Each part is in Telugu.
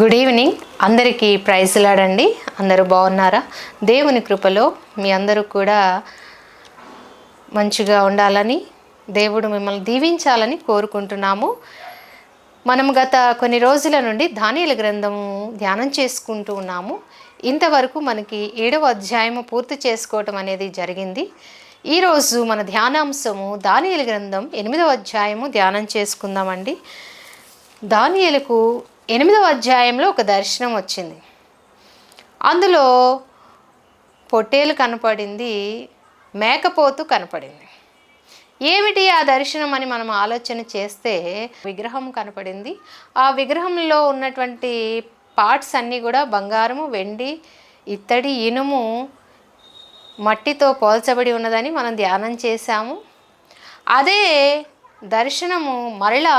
గుడ్ ఈవినింగ్ అందరికీ ప్రైజ్ లాడండి. అందరూ బాగున్నారా? దేవుని కృపలో మీ అందరూ కూడా మంచిగా ఉండాలని, దేవుడు మిమ్మల్ని దీవించాలని కోరుకుంటున్నాము. మనం గత కొన్ని రోజుల నుండి దానియేలు గ్రంథము ధ్యానం చేసుకుంటూ ఉన్నాము. ఇంతవరకు మనకి 7వ అధ్యాయము పూర్తి చేసుకోవటం అనేది జరిగింది. ఈరోజు మన ధ్యానాంశము దానియేలు గ్రంథం 8వ అధ్యాయము ధ్యానం చేసుకుందామండి. దానియేలుకు 8వ అధ్యాయంలో ఒక దర్శనం వచ్చింది. అందులో పొట్టేలు కనపడింది, మేకపోతు కనపడింది. ఏమిటి ఆ దర్శనం అని మనం ఆలోచన చేస్తే విగ్రహం కనపడింది. ఆ విగ్రహంలో ఉన్నటువంటి పార్ట్స్ అన్నీ కూడా బంగారము, వెండి, ఇత్తడి, ఇనుము, మట్టితో పోల్చబడి ఉన్నదని మనం ధ్యానం చేశాము. అదే దర్శనము మరలా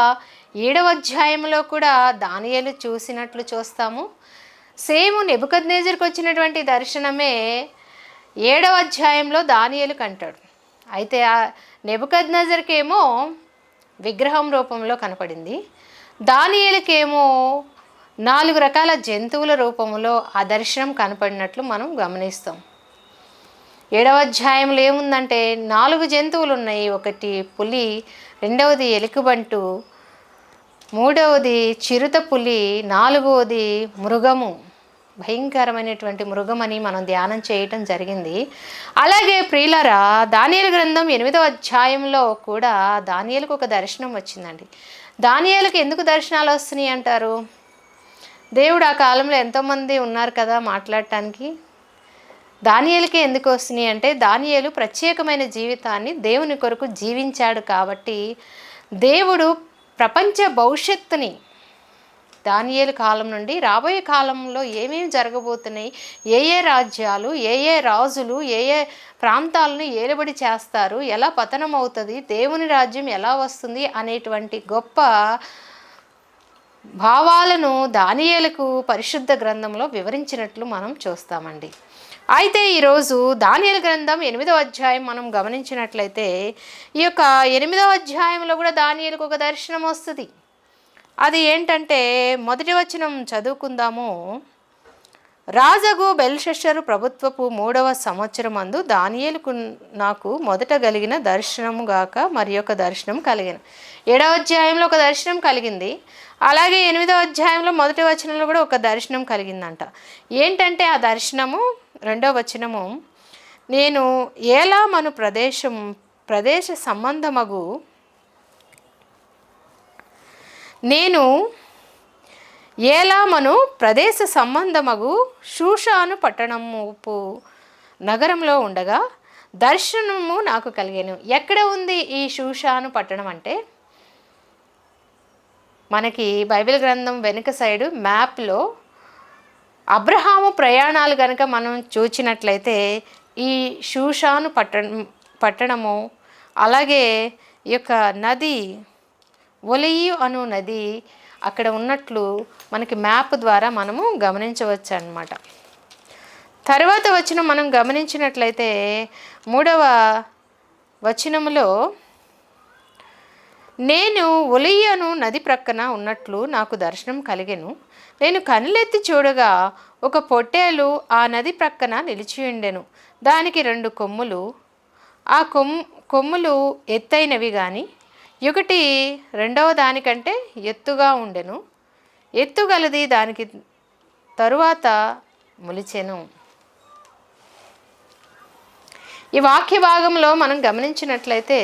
7వ అధ్యాయంలో కూడా దానియేలు చూసినట్లు చూస్తాము. సేమ్ నెబుకద్నెజర్కి వచ్చినటువంటి దర్శనమే 7వ అధ్యాయంలో దానియేలు కంటాడు. అయితే ఆ నెబుకద్నెజర్కేమో విగ్రహం రూపంలో కనపడింది, దానియేలుకేమో 4 రకాల జంతువుల రూపంలో ఆ దర్శనం కనపడినట్లు మనం గమనిస్తాం. 7వ అధ్యాయంలో ఏముందంటే 4 జంతువులు ఉన్నాయి. ఒకటి పులి, రెండవది ఎలుకబంటు, మూడవది చిరుత పులి, 4వది మృగము, భయంకరమైనటువంటి మృగమని మనం ధ్యానం చేయటం జరిగింది. అలాగే ప్రియులారా, దానియేలు గ్రంథం 8వ అధ్యాయంలో కూడా దానియేలుకు ఒక దర్శనం వచ్చిందండి. దానియేలుకు ఎందుకు దర్శనాలు వస్తున్నాయి అంటారు? దేవుడు ఆ కాలంలో ఎంతోమంది ఉన్నారు కదా మాట్లాడటానికి. దానియేలుకే ఎందుకు వస్తున్నాయి అంటే దానియేలు ప్రత్యేకమైన జీవితాన్ని దేవుని కొరకు జీవించాడు కాబట్టి దేవుడు ప్రపంచ భవిష్యత్తుని దానియేలు కాలం నుండి రాబోయే కాలంలో ఏమేమి జరగబోతున్నాయి, ఏ ఏ రాజ్యాలు, ఏ ఏ రాజులు, ఏ ఏ ప్రాంతాలను ఏలుబడి చేస్తారు, ఎలా పతనం అవుతుంది, దేవుని రాజ్యం ఎలా వస్తుంది అనేటువంటి గొప్ప భావాలను దానియేలుకు పరిశుద్ధ గ్రంథంలో వివరించినట్లు మనం చూస్తామండి. అయితే ఈరోజు దానియేలు గ్రంథం 8వ అధ్యాయం మనం గమనించినట్లయితే ఈ యొక్క 8వ అధ్యాయంలో కూడా దానియేలుకు ఒక దర్శనం వస్తుంది. అది ఏంటంటే మొదటి వచనం చదువుకుందాము. రాజగు బెల్షస్సరు ప్రభుత్వపు 3వ సంవత్సరమందు దానియేలుకు నాకు మొదట కలిగిన దర్శనము గాక మరి ఒక దర్శనం కలిగిన. 7వ అధ్యాయంలో ఒక దర్శనం కలిగింది, అలాగే 8వ అధ్యాయంలో మొదటి వచనంలో కూడా ఒక దర్శనం కలిగిందంట. ఏంటంటే ఆ దర్శనము 2వ వచనము, నేను ఏలామను ప్రదేశ సంబంధమగు షూషాను పట్టణము నగరంలో ఉండగా దర్శనము నాకు కలిగాను. ఎక్కడ ఉంది ఈ షూషాను పట్టణం అంటే మనకి బైబిల్ గ్రంథం వెనుక సైడు మ్యాప్లో అబ్రహాము ప్రయాణాలు కనుక మనం చూచినట్లయితే ఈ షూషాను పట్టణము, అలాగే ఈ యొక్క నది ఒలియు అను నది అక్కడ ఉన్నట్లు మనకి మ్యాప్ ద్వారా మనము గమనించవచ్చు అన్నమాట. తర్వాత వచనం మనం గమనించినట్లయితే 3వ వచనములో, నేను ఒలియను నది ప్రక్కన ఉన్నట్లు నాకు దర్శనం కలిగెను. నేను కనులెత్తి చూడగా ఒక పొట్టేలు ఆ నది ప్రక్కన నిలిచి ఉండెను. దానికి 2 కొమ్ములు, ఆ కొమ్ములు ఎత్తైనవి కానీ ఒకటి రెండవ దానికంటే ఎత్తుగా ఉండెను. ఎత్తుగలది దానికి తరువాత మొలిచెను. ఈ వాక్య భాగంలో మనం గమనించినట్లయితే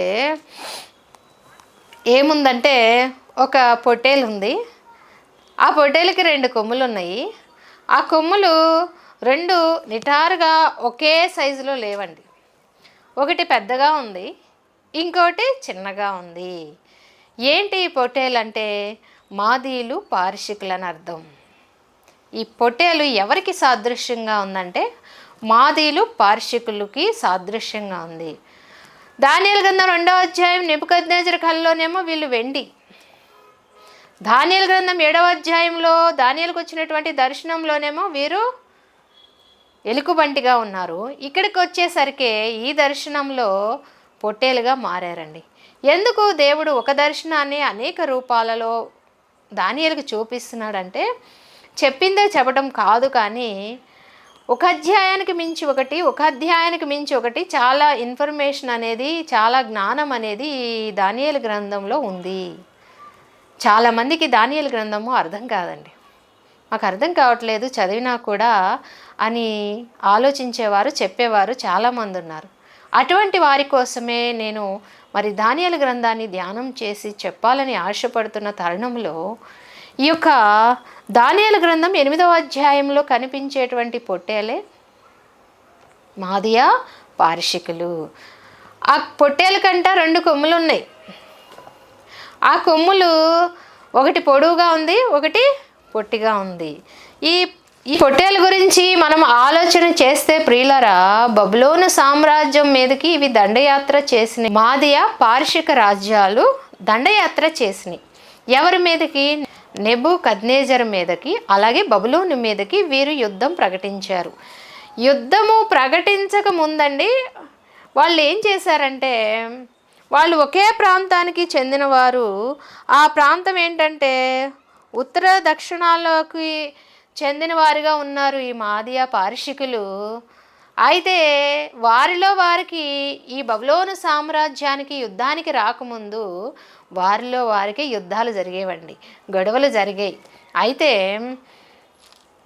ఏముందంటే ఒక పొట్టేలు ఉంది. ఆ పొట్టేలుకి 2 కొమ్ములు ఉన్నాయి. ఆ కొమ్ములు 2 నిటారుగా ఒకే సైజులో లేవండి. ఒకటి పెద్దగా ఉంది, ఇంకోటి చిన్నగా ఉంది. ఏంటి ఈ పొట్టేలు అంటే మాదీలు పార్షికులని అర్థం. ఈ పొట్టేలు ఎవరికి సాదృశ్యంగా ఉందంటే మాదీలు పార్షికులకి సాదృశ్యంగా ఉంది. దానియేలు గ్రంథం 2వ అధ్యాయం నెబుకద్నెజరు కల్లోనేమో వీళ్ళు వెండి. దానియేలు గ్రంథం 7వ అధ్యాయంలో దానియేలుకు వచ్చినటువంటి దర్శనంలోనేమో వీరు ఎలుకబంటిగా ఉన్నారు. ఇక్కడికి వచ్చేసరికి ఈ దర్శనంలో పొట్టేలుగా మారారండి. ఎందుకు దేవుడు ఒక దర్శనాన్ని అనేక రూపాలలో దానియేలుకు చూపిస్తున్నాడంటే చెప్పిందే చెప్పడం కాదు, కానీ ఒక అధ్యాయానికి మించి ఒకటి, ఒక అధ్యాయానికి మించి ఒకటి చాలా ఇన్ఫర్మేషన్ అనేది, చాలా జ్ఞానం అనేది ఈ దానియేలు గ్రంథంలో ఉంది. చాలామందికి దానియేలు గ్రంథము అర్థం కాదండి. మాకు అర్థం కావట్లేదు చదివినా కూడా అని ఆలోచించేవారు, చెప్పేవారు చాలామంది ఉన్నారు. అటువంటి వారి కోసమే నేను మరి దానియేలు గ్రంథాన్ని ధ్యానం చేసి చెప్పాలని ఆశపడుతున్న తరుణంలో ఈ యొక్క దానియేలు గ్రంథం 8వ అధ్యాయంలో కనిపించేటువంటి పొట్టేలే మాదియా పార్షికులు. ఆ పొట్టేల కంట 2 కొమ్ములు ఉన్నాయి. ఆ కొమ్ములు ఒకటి పొడవుగా ఉంది, ఒకటి పొట్టిగా ఉంది. ఈ పొట్టేల గురించి మనం ఆలోచన చేస్తే ప్రియులరా, బబులోను సామ్రాజ్యం మీదకి ఇవి దండయాత్ర చేసినాయి. మాదియా పార్షిక రాజ్యాలు దండయాత్ర చేసినాయి. ఎవరి మీదకి? నెబుకద్నెజరు మీదకి, అలాగే బబులోను మీదకి వీరు యుద్ధం ప్రకటించారు. యుద్ధము ప్రకటించక ముందండి వాళ్ళు ఏం చేశారంటే, వాళ్ళు ఒకే ప్రాంతానికి చెందినవారు. ఆ ప్రాంతం ఏంటంటే ఉత్తర దక్షిణాల్లోకి చెందిన వారిగా ఉన్నారు ఈ మాదియా పార్షికులు. అయితే వారిలో వారికి ఈ బబులోను సామ్రాజ్యానికి యుద్ధానికి రాకముందు వారిలో వారికి యుద్ధాలు జరిగేవండి, గొడవలు జరిగాయి. అయితే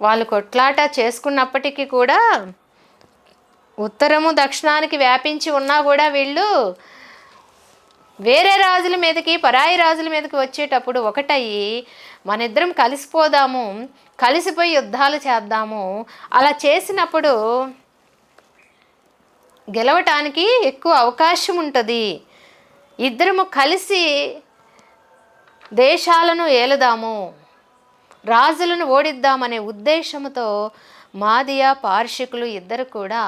వాళ్ళు కొట్లాట చేసుకున్నప్పటికీ కూడా ఉత్తరము దక్షిణానికి వ్యాపించి ఉన్నా కూడా వీళ్ళు వేరే రాజుల మీదకి, పరాయి రాజుల మీదకి వచ్చేటప్పుడు ఒకటయ్యి మనిద్దరం కలిసిపోదాము, కలిసిపోయి యుద్ధాలు చేద్దాము. అలా చేసినప్పుడు గెలవటానికి ఎక్కువ అవకాశం ఉంటుంది. ఇద్దరము కలిసి దేశాలను ఏలుదాము, రాజులను ఓడిద్దామనే ఉద్దేశంతో మాదియా పార్షికులు ఇద్దరు కూడా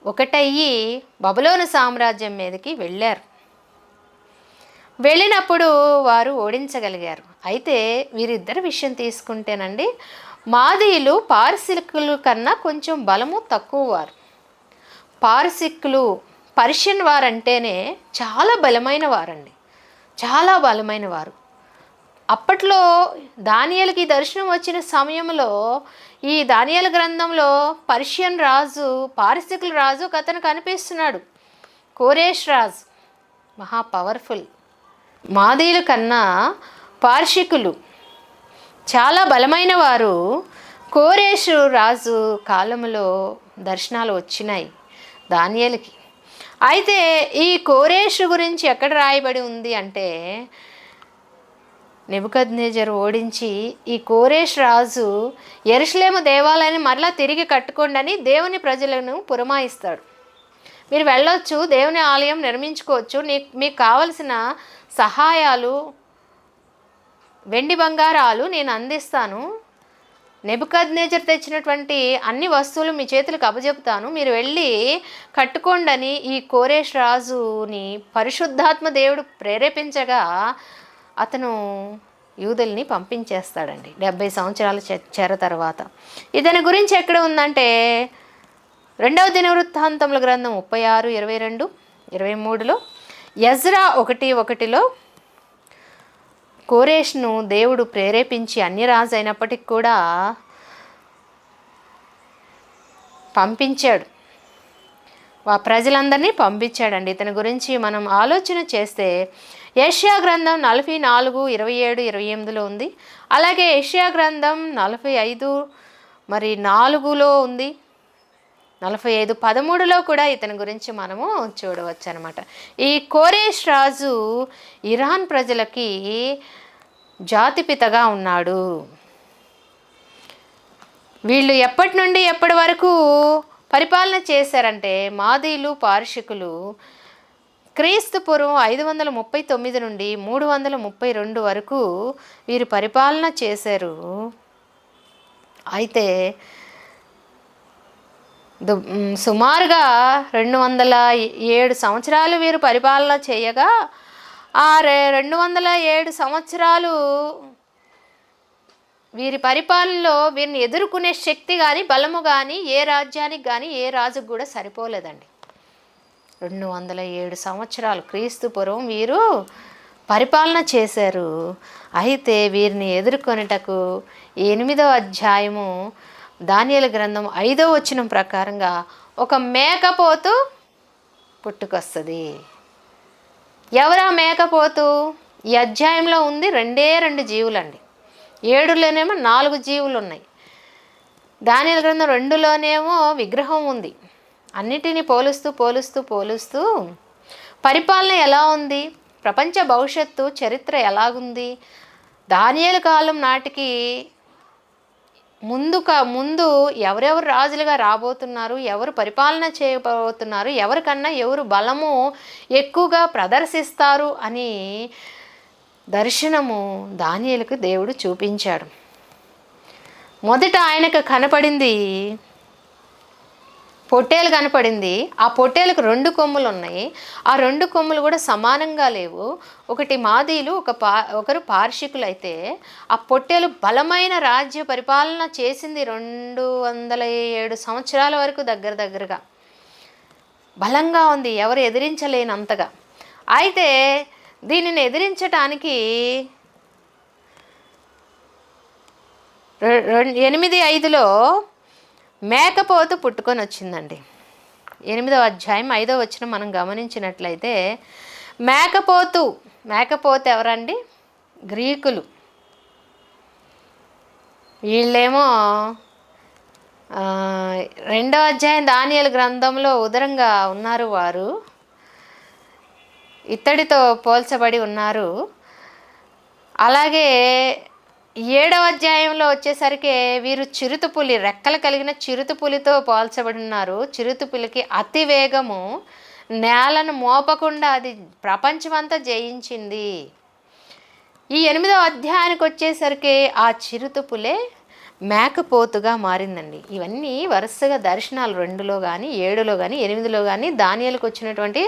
ఒకటయ్యి బబులోను సామ్రాజ్యం మీదకి వెళ్ళారు. వెళ్ళినప్పుడు వారు ఓడించగలిగారు. అయితే వీరిద్దరి విషయం తీసుకుంటేనండి, మాదీయులు పార్సికులు కన్నా కొంచెం బలము తక్కువ వారు. పార్సికులు పర్షియన్ వారంటేనే చాలా బలమైన వారండి, చాలా బలమైన వారు. అప్పట్లో దానియేలుకి దర్శనం వచ్చిన సమయంలో ఈ దానియేలు గ్రంథంలో పర్షియన్ రాజు, పారసీకుల రాజు ఒక అతను కనిపిస్తున్నాడు, కోరేష్ రాజు, మహా పవర్ఫుల్. మాదీయుల కన్నా పార్షికులు చాలా బలమైన వారు. కోరేషు రాజు కాలంలో దర్శనాలు వచ్చినాయి దానియేలుకి. అయితే ఈ కోరేషు గురించి ఎక్కడ రాయబడి ఉంది అంటే, నెబుకద్నెజరు ఓడించి ఈ కోరేష్ రాజు యెరూషలేము దేవాలయాన్ని మరలా తిరిగి కట్టుకోండి అని దేవుని ప్రజలను పురమాయిస్తాడు. మీరు వెళ్ళొచ్చు, దేవుని ఆలయం నిర్మించుకోవచ్చు, మీకు కావలసిన సహాయాలు, వెండి బంగారాలు నేను అందిస్తాను, నెబుకద్నెజరు తెచ్చినటువంటి అన్ని వస్తువులు మీ చేతులకు అప్పజెపుతాను, మీరు వెళ్ళి కట్టుకోండి అని ఈ కోరేష్ రాజుని పరిశుద్ధాత్మ దేవుడు ప్రేరేపించగా అతను యూదుల్ని పంపించేస్తాడండి 70 సంవత్సరాల చెర తర్వాత. ఇతని గురించి ఎక్కడ ఉందంటే 2వ దినవృత్తాంతముల గ్రంథం 36, 22, 23లో, ఎజ్రా 1:1లో కోరేష్ను దేవుడు ప్రేరేపించి అన్యరాజు అయినప్పటికి కూడా పంపించాడు, ప్రజలందరినీ పంపించాడండి. ఇతని గురించి మనం ఆలోచన చేస్తే యెషయా గ్రంథం 44, 27, 28లో ఉంది. అలాగే యెషయా గ్రంథం 45 మరి 4లో ఉంది, 45, 13లో కూడా ఇతని గురించి మనము చూడవచ్చు అనమాట. ఈ కోరేష్ రాజు ఇరాన్ ప్రజలకి జాతిపితగా ఉన్నాడు. వీళ్ళు ఎప్పటి నుండి ఎప్పటి వరకు పరిపాలన చేశారంటే, మాదీయులు పార్షికులు క్రీస్తు పూర్వం 539 నుండి 332 వరకు వీరు పరిపాలన చేశారు. అయితే సుమారుగా 207 సంవత్సరాలు వీరు పరిపాలన చేయగా, ఆ 207 సంవత్సరాలు వీరి పరిపాలనలో వీరిని ఎదుర్కొనే శక్తి కానీ, బలము కానీ ఏ రాజ్యానికి కానీ ఏ రాజుకు కూడా సరిపోలేదండి. 207 సంవత్సరాలు క్రీస్తు పూర్వం వీరు పరిపాలన చేశారు. అయితే వీరిని ఎదుర్కొనుటకు 8వ అధ్యాయము దానియేలు గ్రంథం 5వ వచనం ప్రకారంగా ఒక మేకపోతు పుట్టుకొస్తుంది. ఎవరా మేకపోతు? ఈ అధ్యాయంలో ఉంది 2 జీవులండి. 7లోనేమో 4 జీవులు ఉన్నాయి. దానియేలు గ్రంథం 2లోనేమో విగ్రహం ఉంది. అన్నిటినీ పోలుస్తూ పరిపాలన ఎలా ఉంది, ప్రపంచ భవిష్యత్తు చరిత్ర ఎలాగుంది, దానియేలు కాలం నాటికి ముందు ఎవరెవరు రాజులుగా రాబోతున్నారు, ఎవరు పరిపాలన చేయబోతున్నారు, ఎవరికన్నా ఎవరు బలము ఎక్కువగా ప్రదర్శిస్తారు అని దర్శనము దానియేలుకు దేవుడు చూపించాడు. మొదట ఆయనకు కనపడింది పొట్టేలు కనపడింది. ఆ పొట్టేలకు 2 కొమ్ములు ఉన్నాయి. ఆ 2 కొమ్ములు కూడా సమానంగా లేవు. ఒకటి మాదీలు, ఒకరు పార్షికులు. అయితే ఆ పొట్టేలు బలమైన రాజ్య పరిపాలన చేసింది 207 సంవత్సరాల వరకు దగ్గరగా బలంగా ఉంది, ఎవరు ఎదిరించలేనంతగా. అయితే దీనిని ఎదిరించటానికి 8:5లో మేకపోతు పుట్టుకొని వచ్చిందండి. 8వ అధ్యాయం 5వ వచనం మనం గమనించినట్లయితే మేకపోతు ఎవరండి? గ్రీకులు. వీళ్ళేమో 2వ అధ్యాయం దానియేలు గ్రంథంలో ఉదరంగా ఉన్నారు. వారు ఇత్తడితో పోల్చబడి ఉన్నారు. అలాగే 7వ అధ్యాయంలో వచ్చేసరికి వీరు చిరుతపులి, రెక్కలు కలిగిన చిరుతపులితో పోల్చబడి ఉన్నారు. చిరుతపులికి అతి వేగము, నేలను మోపకుండా అది ప్రపంచమంతా జయించింది. ఈ 8వ అధ్యాయానికి వచ్చేసరికి ఆ చిరుతపులే మేకపోతుగా మారిందండి. ఇవన్నీ వరుసగా దర్శనాలు 2లో కానీ 7లో కానీ 8లో కానీ దానియేలుకు వచ్చినటువంటి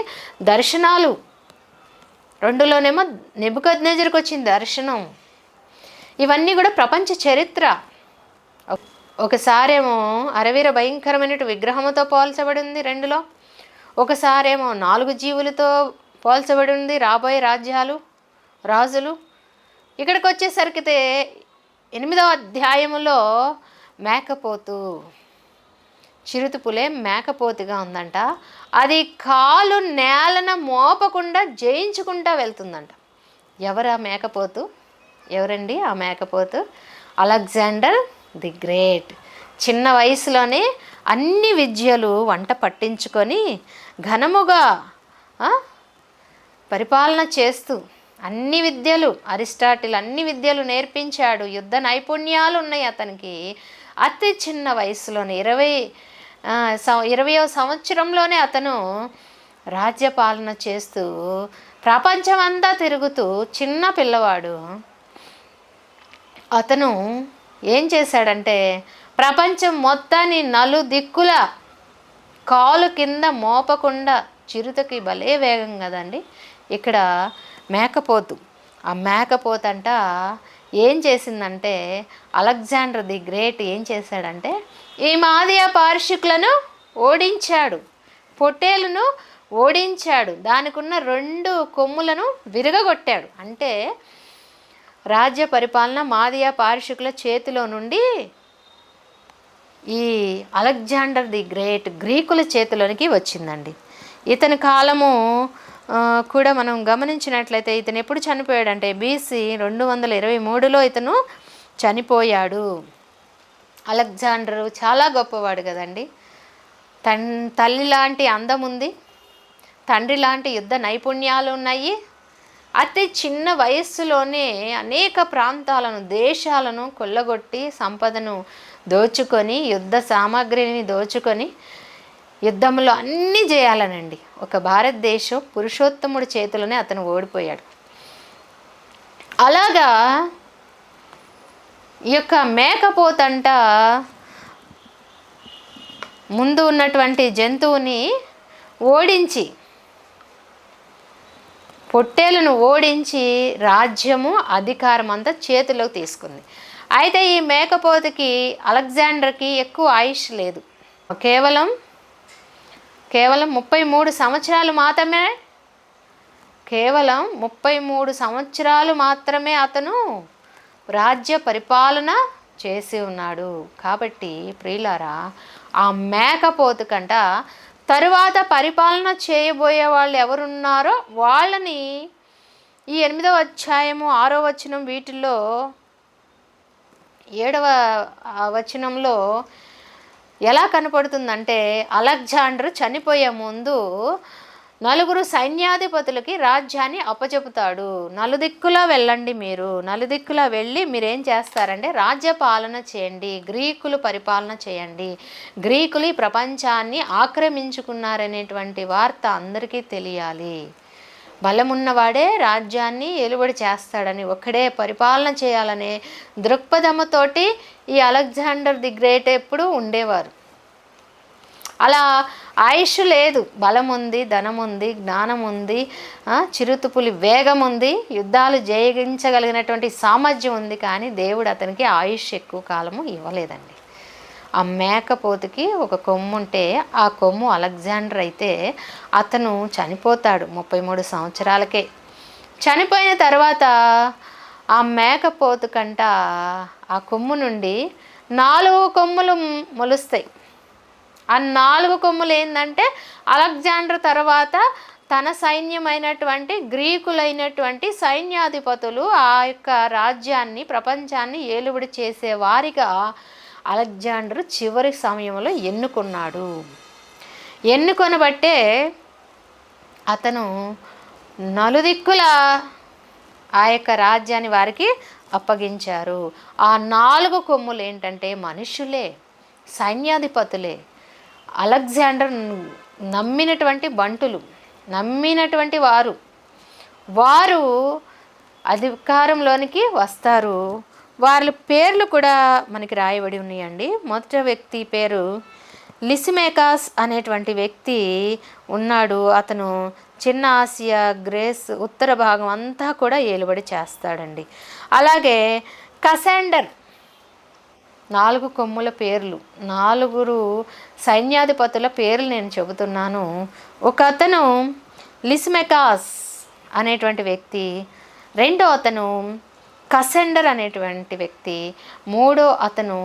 దర్శనాలు. 2లోనేమో నెబుకద్నెజరుకు వచ్చిన దర్శనం. ఇవన్నీ కూడా ప్రపంచ చరిత్ర. ఒకసారేమో అరవీర భయంకరమైన విగ్రహంతో పోల్చబడి ఉంది 2లో. ఒకసారేమో 4 జీవులతో పోల్చబడి ఉంది, రాబోయే రాజులు. ఇక్కడికి వచ్చేసరికి 8వ అధ్యాయములో మేకపోతు, చిరుతపులే మేకపోతుగా ఉందంట. అది కాలు నేలన మోపకుండా జయించుకుంటా వెళ్తుందంట. ఎవరా మేకపోతు? ఎవరండి ఆ మేకపోతు? Alexander the great. చిన్న వయసులోనే అన్ని విద్యలు వంట పట్టించుకొని ఘనముగా పరిపాలన చేస్తూ అన్ని విద్యలు, అరిస్టాటిల్ అన్ని విద్యలు నేర్పించాడు. యుద్ధ నైపుణ్యాలు ఉన్నాయి అతనికి. అతి చిన్న వయసులోనే 20వ సంవత్సరంలోనే అతను రాజ్యపాలన చేస్తూ ప్రపంచమంతా తిరుగుతూ చిన్న పిల్లవాడు అతను ఏం చేశాడంటే ప్రపంచం మొత్తాన్ని నలుదిక్కుల కాలు కింద మోపకుండా, చిరుతకి భలే వేగం కదండి ఇక్కడ మేకపోతు. ఆ మేకపోతు అంట ఏం చేసిందంటే అలెగ్జాండర్ ది గ్రేట్ ఏం చేశాడంటే ఈ మాదియా పార్షికులను ఓడించాడు, పొట్టేలును ఓడించాడు, దానికి ఉన్న 2 కొమ్ములను విరగగొట్టాడు. అంటే రాజ్య పరిపాలన మాదియా పార్షికుల చేతిలో నుండి ఈ అలెగ్జాండర్ ది గ్రేట్ గ్రీకుల చేతిలోనికి వచ్చిందండి. ఇతని కాలము కూడా మనం గమనించినట్లయితే ఇతను ఎప్పుడు చనిపోయాడంటే BC 223లో ఇతను చనిపోయాడు. అలెగ్జాండరు చాలా గొప్పవాడు కదండి. తల్లి లాంటి అందం ఉంది, తండ్రి లాంటి యుద్ధ నైపుణ్యాలు ఉన్నాయి. అతి చిన్న వయస్సులోనే అనేక ప్రాంతాలను, దేశాలను కొల్లగొట్టి సంపదను దోచుకొని, యుద్ధ సామాగ్రిని దోచుకొని యుద్ధంలో అన్నీ చేయాలనండి. ఒక భారతదేశం పురుషోత్తముడి చేతిలోనే అతను ఓడిపోయాడు. అలాగా ఈ యొక్క మేకపోతంట ముందు ఉన్నటువంటి జంతువుని ఓడించి, పొట్టేలను ఓడించి రాజ్యము అధికారం అంతా చేతిలోకి తీసుకుంది. అయితే ఈ మేకపోతుకి అలెగ్జాండర్కి ఎక్కువ ఆయుష్ లేదు. కేవలం 33 సంవత్సరాలు మాత్రమే కేవలం 33 సంవత్సరాలు మాత్రమే అతను రాజ్య పరిపాలన చేసి ఉన్నాడు. కాబట్టి ప్రియులారా, ఆ మేకపోతు కంట తరువాత పరిపాలన చేయబోయే వాళ్ళు ఎవరున్నారో వాళ్ళని ఈ 8వ అధ్యాయము 6వ వచనం వీటిల్లో 7వ వచనంలో ఎలా కనపడుతుందంటే, అలెగ్జాండర్ చనిపోయే ముందు 4 సైన్యాధిపతులకి రాజ్యాన్ని అప్పచెపుతాడు. నలుదిక్కులా వెళ్ళండి, మీరు నలుదిక్కులా వెళ్ళి మీరేం చేస్తారంటే రాజ్య పాలన చేయండి, గ్రీకులు పరిపాలన చేయండి, గ్రీకులు ఈ ప్రపంచాన్ని ఆక్రమించుకున్నారనేటువంటి వార్త అందరికీ తెలియాలి. బలమున్నవాడే రాజ్యాన్ని ఏలుబడి చేస్తాడని, ఒక్కడే పరిపాలన చేయాలనే దృక్పథముతోటి ఈ అలెగ్జాండర్ ది గ్రేట్ ఎప్పుడు ఉండేవారు. అలా ఆయుష్ లేదు, బలం ఉంది, ధనం ఉంది, జ్ఞానం ఉంది, చిరుతుపులి వేగం ఉంది, యుద్ధాలు జయించగలిగినటువంటి సామర్థ్యం ఉంది. కానీ దేవుడు అతనికి ఆయుష్ ఎక్కువ కాలము ఇవ్వలేదండి. ఆ మేకపోతుకి ఒక కొమ్ము ఉంటే ఆ కొమ్ము అలెగ్జాండర్ అయితే అతను చనిపోతాడు 33 సంవత్సరాలకే. చనిపోయిన తర్వాత ఆ మేకపోతు కంట ఆ కొమ్ము నుండి 4 కొమ్ములు మొలుస్తాయి. ఆ 4 కొమ్ములు ఏంటంటే అలెగ్జాండర్ తర్వాత తన సైన్యమైనటువంటి గ్రీకులైనటువంటి సైన్యాధిపతులు ఆ యొక్క రాజ్యాన్ని ప్రపంచాన్ని ఏలుబడి చేసే వారిగా అలెగ్జాండర్ చివరి సమయంలో ఎన్నుకున్నాడు. ఎన్నుకొనబట్టే అతను నలుదిక్కుల ఆ యొక్క రాజ్యాన్ని వారికి అప్పగించారు. ఆ 4 కొమ్ములు ఏంటంటే మనుషులే, సైన్యాధిపతులే, అలెగ్జాండర్ నమ్మినటువంటి బంటులు, నమ్మినటువంటి వారు అధికారంలోనికి వస్తారు. వాళ్ళ పేర్లు కూడా మనకి రాయబడి ఉన్నాయండి. మొదటి వ్యక్తి పేరు లిసిమేకాస్ అనేటువంటి వ్యక్తి ఉన్నాడు. అతను చిన్న ఆసియా, గ్రేస్ ఉత్తర భాగం అంతా కూడా ఏలుబడి చేస్తాడండి. అలాగే కసాండర్, 4 కొమ్ముల పేర్లు, 4 సైన్యాధిపతుల పేర్లు నేను చెబుతున్నాను. ఒక అతను లిసిమెకాస్ అనేటువంటి వ్యక్తి, రెండో అతను కసెండర్ అనేటువంటి వ్యక్తి, మూడో అతను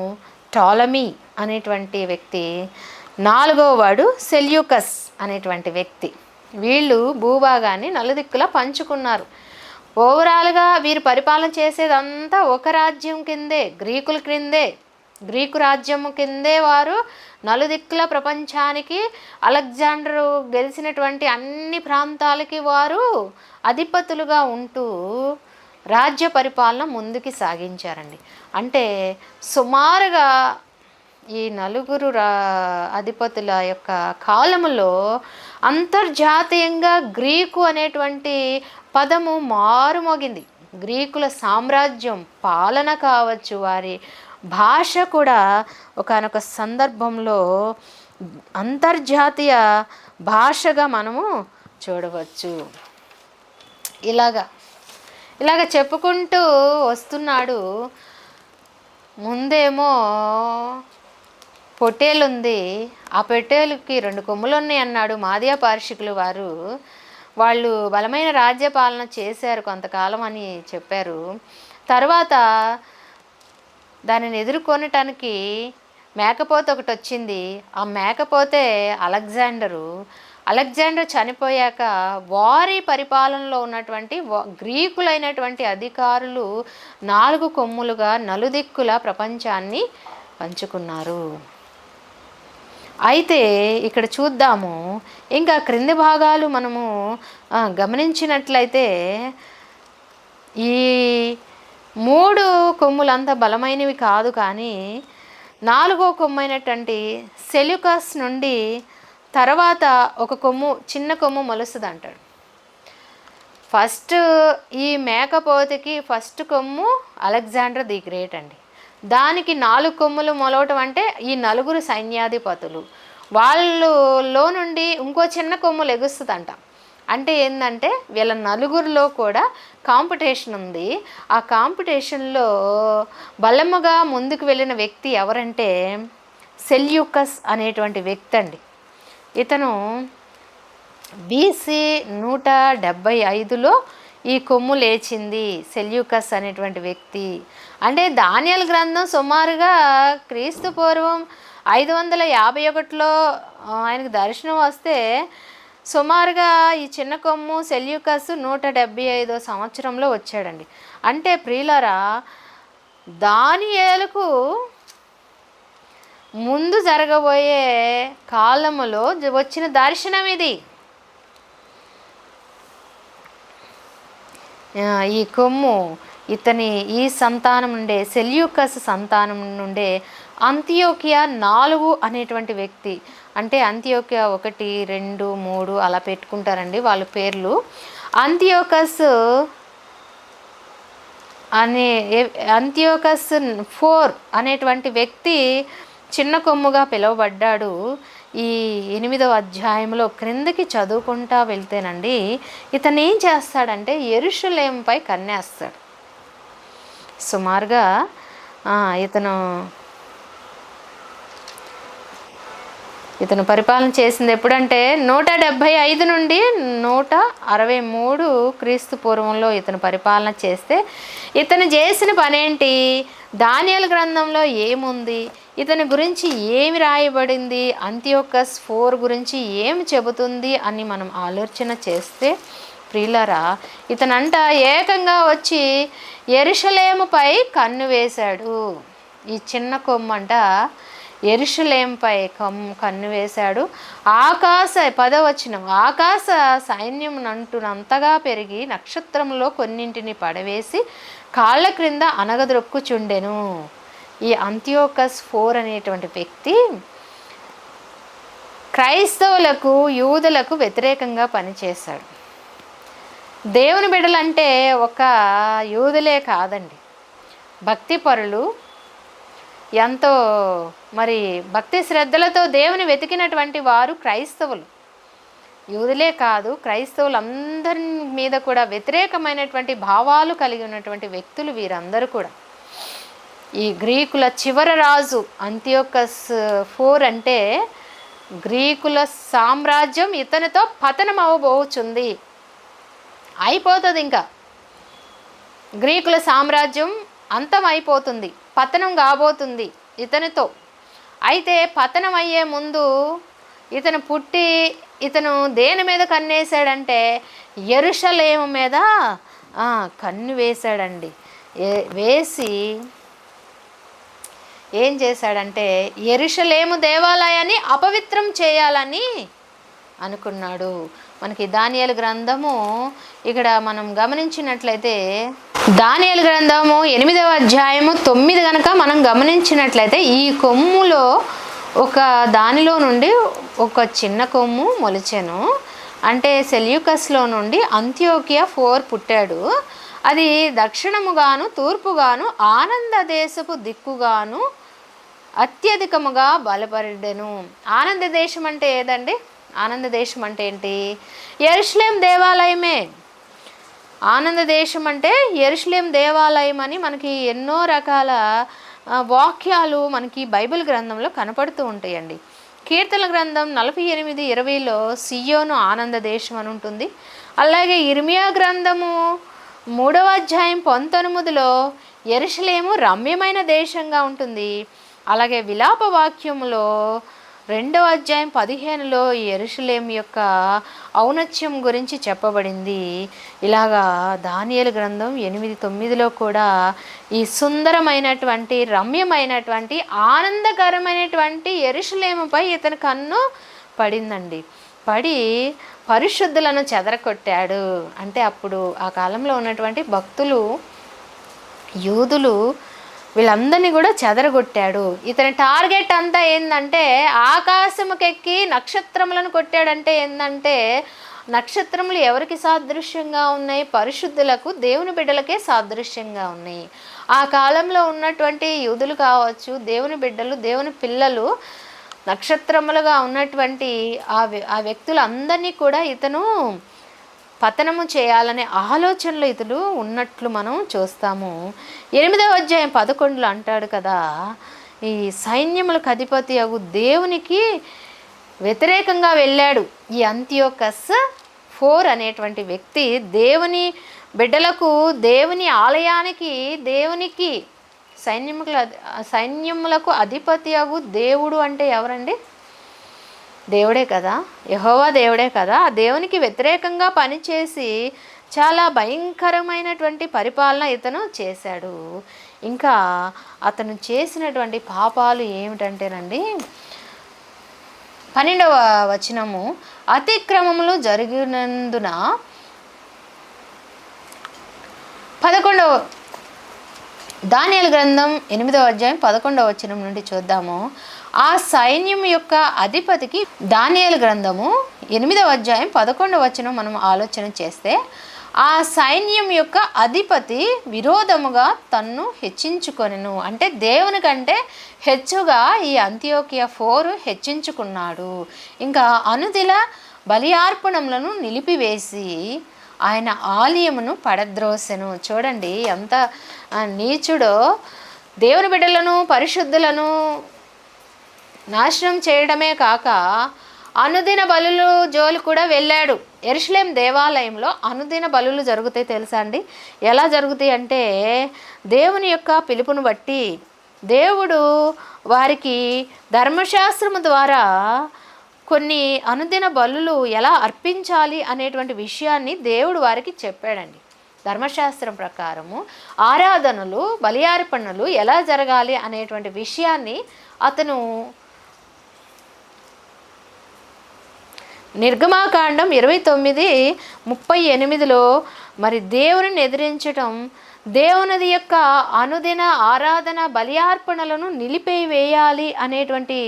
టాలమీ అనేటువంటి వ్యక్తి, 4వ వాడు సెల్యూకస్ అనేటువంటి వ్యక్తి. వీళ్ళు భూభాగాన్ని నలుదిక్కులా పంచుకున్నారు. ఓవరాల్గా వీరు పరిపాలన చేసేదంతా ఒక రాజ్యం కిందే, గ్రీకుల క్రిందే, గ్రీకు రాజ్యము కిందే వారు నలుదిక్కుల ప్రపంచానికి అలెగ్జాండరు గెలిచినటువంటి అన్ని ప్రాంతాలకి వారు అధిపతులుగా ఉంటూ రాజ్య పరిపాలన ముందుకి సాగించారండి. అంటే సుమారుగా ఈ 4 అధిపతుల యొక్క కాలములో అంతర్జాతీయంగా గ్రీకు అనేటువంటి పదము మారుమోగింది. గ్రీకుల సామ్రాజ్యం పాలన కావచ్చు, వారి భాష కూడా ఒకానొక సందర్భంలో అంతర్జాతీయ భాషగా మనము చూడవచ్చు. ఇలాగ చెప్పుకుంటూ వస్తున్నాడు. ముందేమో పొట్టేలు ఉంది, ఆ పొట్టేలుకి 2 కొమ్ములు ఉన్నాయి అన్నాడు మాదియా పార్షికులు వారు. వాళ్ళు బలమైన రాజ్య పాలన చేశారు కొంతకాలం అని చెప్పారు. తర్వాత దానిని ఎదుర్కొనటానికి మేకపోతే ఒకటి వచ్చింది. ఆ మేకపోతే అలెగ్జాండర్ చనిపోయాక వారి పరిపాలనలో ఉన్నటువంటి గ్రీకులైనటువంటి అధికారులు 4 కొమ్ములుగా నలుదిక్కుల ప్రపంచాన్ని పంచుకున్నారు. అయితే ఇక్కడ చూద్దాము, ఇంకా క్రింది భాగాలు మనము గమనించినట్లయితే ఈ 3 కొమ్ములంత బలమైనవి కాదు, కానీ 4వ కొమ్మైనటువంటి సెల్యూకస్ నుండి తర్వాత ఒక కొమ్ము, చిన్న కొమ్ము మొలుస్తుంది అంటాడు. ఫస్ట్ ఈ మేకపోతుకి ఫస్ట్ కొమ్ము అలెగ్జాండర్ ది గ్రేట్ అండి. దానికి 4 కొమ్ములు మొలవటం అంటే ఈ 4 సైన్యాధిపతులు, వాళ్ళలో నుండి ఇంకో చిన్న కొమ్ము లెగుస్తుందంట. అంటే ఏంటంటే వీళ్ళ 4 కూడా కాంపిటీషన్ ఉంది. ఆ కాంపిటీషన్లో బలముగా ముందుకు వెళ్ళిన వ్యక్తి ఎవరంటే సెల్యూకస్ అనేటువంటి వ్యక్తి అండి. ఇతను BC 175లో ఈ కొమ్ము లేచింది సెల్యూకస్ అనేటువంటి వ్యక్తి. అంటే దానియేలు గ్రంథం సుమారుగా క్రీస్తు పూర్వం 551లో ఆయనకు దర్శనం వస్తే సుమారుగా ఈ చిన్న కొమ్ము సెల్యూకస్ 175వ సంవత్సరంలో వచ్చాడండి. అంటే ప్రియులారా, దానియేలుకు ముందు జరగబోయే కాలములో వచ్చిన దర్శనం ఇది. ఈ కొమ్ము ఈ సంతానం నుండే, సెల్యూకస్ సంతానం నుండే అంతియోకియా 4 అనేటువంటి వ్యక్తి, అంటే అంతియోకియా 1, 2, 3 అలా పెట్టుకుంటారండి వాళ్ళ పేర్లు. అంతియోకస్ 4 అనేటువంటి వ్యక్తి చిన్న కొమ్ముగా పిలువబడ్డాడు. ఈ 8వ అధ్యాయంలో క్రిందకి చదువుకుంటా వెళ్తేనండి, ఇతను ఏం చేస్తాడంటే యెరూషలేముపై కన్నేస్తాడు. సుమారుగా ఇతను పరిపాలన చేసింది ఎప్పుడంటే 175 నుండి 163 క్రీస్తు పూర్వంలో ఇతను పరిపాలన చేస్తే, ఇతను చేసిన పనేంటి, దానియేలు గ్రంథంలో ఏముంది, ఇతని గురించి ఏమి రాయబడింది, అంతియోకస్ 4 గురించి ఏమి చెబుతుంది అని మనం ఆలోచన చేస్తే ప్రియులారా, ఇతనంట ఏకంగా వచ్చి యెరూషలేముపై కన్ను వేశాడు. ఈ చిన్న కొమ్మంట యెరూషలేముపై కన్ను వేశాడు. 10వ వచనం, ఆకాశ సైన్యం నంటునంతగా పెరిగి నక్షత్రంలో కొన్నింటిని పడవేసి కాళ్ళ క్రింద అనగదొక్కుచుండెను. ఈ అంతియోకస్ 4 అనేటువంటి వ్యక్తి క్రైస్తవులకు, యూదులకు వ్యతిరేకంగా పనిచేశాడు. దేవుని బిడ్డలంటే ఒక యూదులే కాదండి, భక్తిపరులు, ఎంతో మరి భక్తి శ్రద్ధలతో దేవుని వెతికినటువంటి వారు క్రైస్తవులు. యూదులే కాదు, క్రైస్తవులందరి మీద కూడా వ్యతిరేకమైనటువంటి భావాలు కలిగి ఉన్నటువంటి వ్యక్తులు వీరందరూ కూడా. ఈ గ్రీకుల చివరి రాజు అంతియోకస్ 4 అంటే గ్రీకుల సామ్రాజ్యం ఇతనితో పతనం అవబోచుంది, అయిపోతుంది. ఇంకా గ్రీకుల సామ్రాజ్యం అంతం అయిపోతుంది, పతనం కాబోతుంది ఇతనితో. అయితే పతనం అయ్యే ముందు ఇతను పుట్టి ఇతను దేని మీద కన్నేశాడంటే యెరూషలేము మీద కన్ను వేశాడండి. వేసి ఏం చేశాడంటే యెరూషలేము దేవాలయాన్ని అపవిత్రం చేయాలని అనుకున్నాడు. మనకి దానియేలు గ్రంథము ఇక్కడ మనం గమనించినట్లయితే, దానియేలు గ్రంథము 8వ అధ్యాయము 9 కనుక మనం గమనించినట్లయితే, ఈ కొమ్ములో దానిలో నుండి ఒక చిన్న కొమ్ము మొలిచెను. అంటే సెల్యూకస్లో నుండి అంతియోకియా 4 పుట్టాడు. అది దక్షిణముగాను తూర్పుగాను ఆనంద దేశపు దిక్కుగాను అత్యధికముగా బలపడెను. ఆనంద దేశం అంటే ఏదండి? ఆనంద దేశం అంటే ఏంటి? యెరూషలేం దేవాలయమే. ఆనంద దేశం అంటే యెరూషలేం దేవాలయం అని మనకి ఎన్నో రకాల వాక్యాలు మనకి బైబిల్ గ్రంథంలో కనపడుతూ ఉంటాయండి. కీర్తన గ్రంథం 48:20లో సియోను ఆనంద దేశం అని ఉంటుంది. అలాగే ఇర్మియా గ్రంథము 3వ అధ్యాయం 19లో యెరూషలేము రమ్యమైన దేశంగా ఉంటుంది. అలాగే విలాప వాక్యములో 2వ అధ్యాయం 15లో యెరూషలేం యొక్క ఔన్నత్యం గురించి చెప్పబడింది. ఇలాగా దానియేలు గ్రంథం 8:9లో కూడా ఈ సుందరమైనటువంటి, రమ్యమైనటువంటి, ఆనందకరమైనటువంటి యెరూషలేముపై ఇతని కన్ను పడిందండి. పడి పరిశుద్ధులను చెదరకొట్టాడు. అంటే అప్పుడు ఆ కాలంలో ఉన్నటువంటి భక్తులు, యూదులు, వీళ్ళందరినీ కూడా చెదరగొట్టాడు. ఇతని టార్గెట్ అంతా ఏంటంటే ఆకాశముకెక్కి నక్షత్రములను కొట్టాడంటే ఏంటంటే, నక్షత్రములు ఎవరికి సాదృశ్యంగా ఉన్నాయి? పరిశుద్ధులకు, దేవుని బిడ్డలకే సాదృశ్యంగా ఉన్నాయి. ఆ కాలంలో ఉన్నటువంటి యూదులు కావచ్చు, దేవుని బిడ్డలు, దేవుని పిల్లలు నక్షత్రములుగా ఉన్నటువంటి ఆ వ్యక్తులందరినీ కూడా ఇతను పతనము చేయాలనే ఆలోచనలు ఇతడు ఉన్నట్లు మనం చూస్తాము. 8వ అధ్యాయం 11లో అంటాడు కదా, ఈ సైన్యములకు అధిపతి అగు దేవునికి వ్యతిరేకంగా వెళ్ళాడు. ఈ అంతియోకస్ 4 అనేటువంటి వ్యక్తి దేవుని బిడ్డలకు, దేవుని ఆలయానికి, దేవునికి సైన్యములకు అధిపతి అగు దేవుడు అంటే ఎవరండి? దేవుడే కదా, యెహోవా దేవుడే కదా. ఆ దేవునికి వ్యతిరేకంగా పనిచేసి చాలా భయంకరమైనటువంటి పరిపాలన ఇతను చేశాడు. ఇంకా అతను చేసినటువంటి పాపాలు ఏమిటంటేనండి, 12వ వచనము, అతిక్రమములు జరిగినందున 11వ దానియేలు గ్రంథం 8వ అధ్యాయం 11వ వచనం నుండి చూద్దాము. ఆ సైన్యం యొక్క అధిపతికి, దానియేలు గ్రంథము 8వ అధ్యాయం 11వ వచనం మనం ఆలోచన చేస్తే, ఆ సైన్యం యొక్క అధిపతి విరోధముగా తన్ను హెచ్చించుకొనెను. అంటే దేవుని కంటే హెచ్చుగా ఈ అంతియోకియా 4 హెచ్చించుకున్నాడు. ఇంకా అనుదిన బలియార్పణములను నిలిపివేసి ఆయన ఆలయమును పడద్రోసెను. చూడండి ఎంత నీచుడో. దేవుని బిడ్డలను, పరిశుద్ధులను నాశనం చేయడమే కాక అనుదిన బలులు జోలు కూడా వెళ్ళాడు. యెరూషలేం దేవాలయంలో అనుదిన బలులు జరుగుతాయి తెలుసా అండి? ఎలా జరుగుతాయి అంటే, దేవుని యొక్క పిలుపును బట్టి దేవుడు వారికి ధర్మశాస్త్రము ద్వారా కొన్ని అనుదిన బలులు ఎలా అర్పించాలి అనేటువంటి విషయాన్ని దేవుడు వారికి చెప్పాడండి. ధర్మశాస్త్రం ప్రకారము ఆరాధనలు, బలియార్పణలు ఎలా జరగాలి అనేటువంటి విషయాన్ని అతను నిర్గమాకాండం 29:38లో మరి దేవుని ఎదిరించటం, దేవునిది యొక్క అనుదిన ఆరాధన బలియార్పణలను నిలిపివేయాలి అనేటువంటి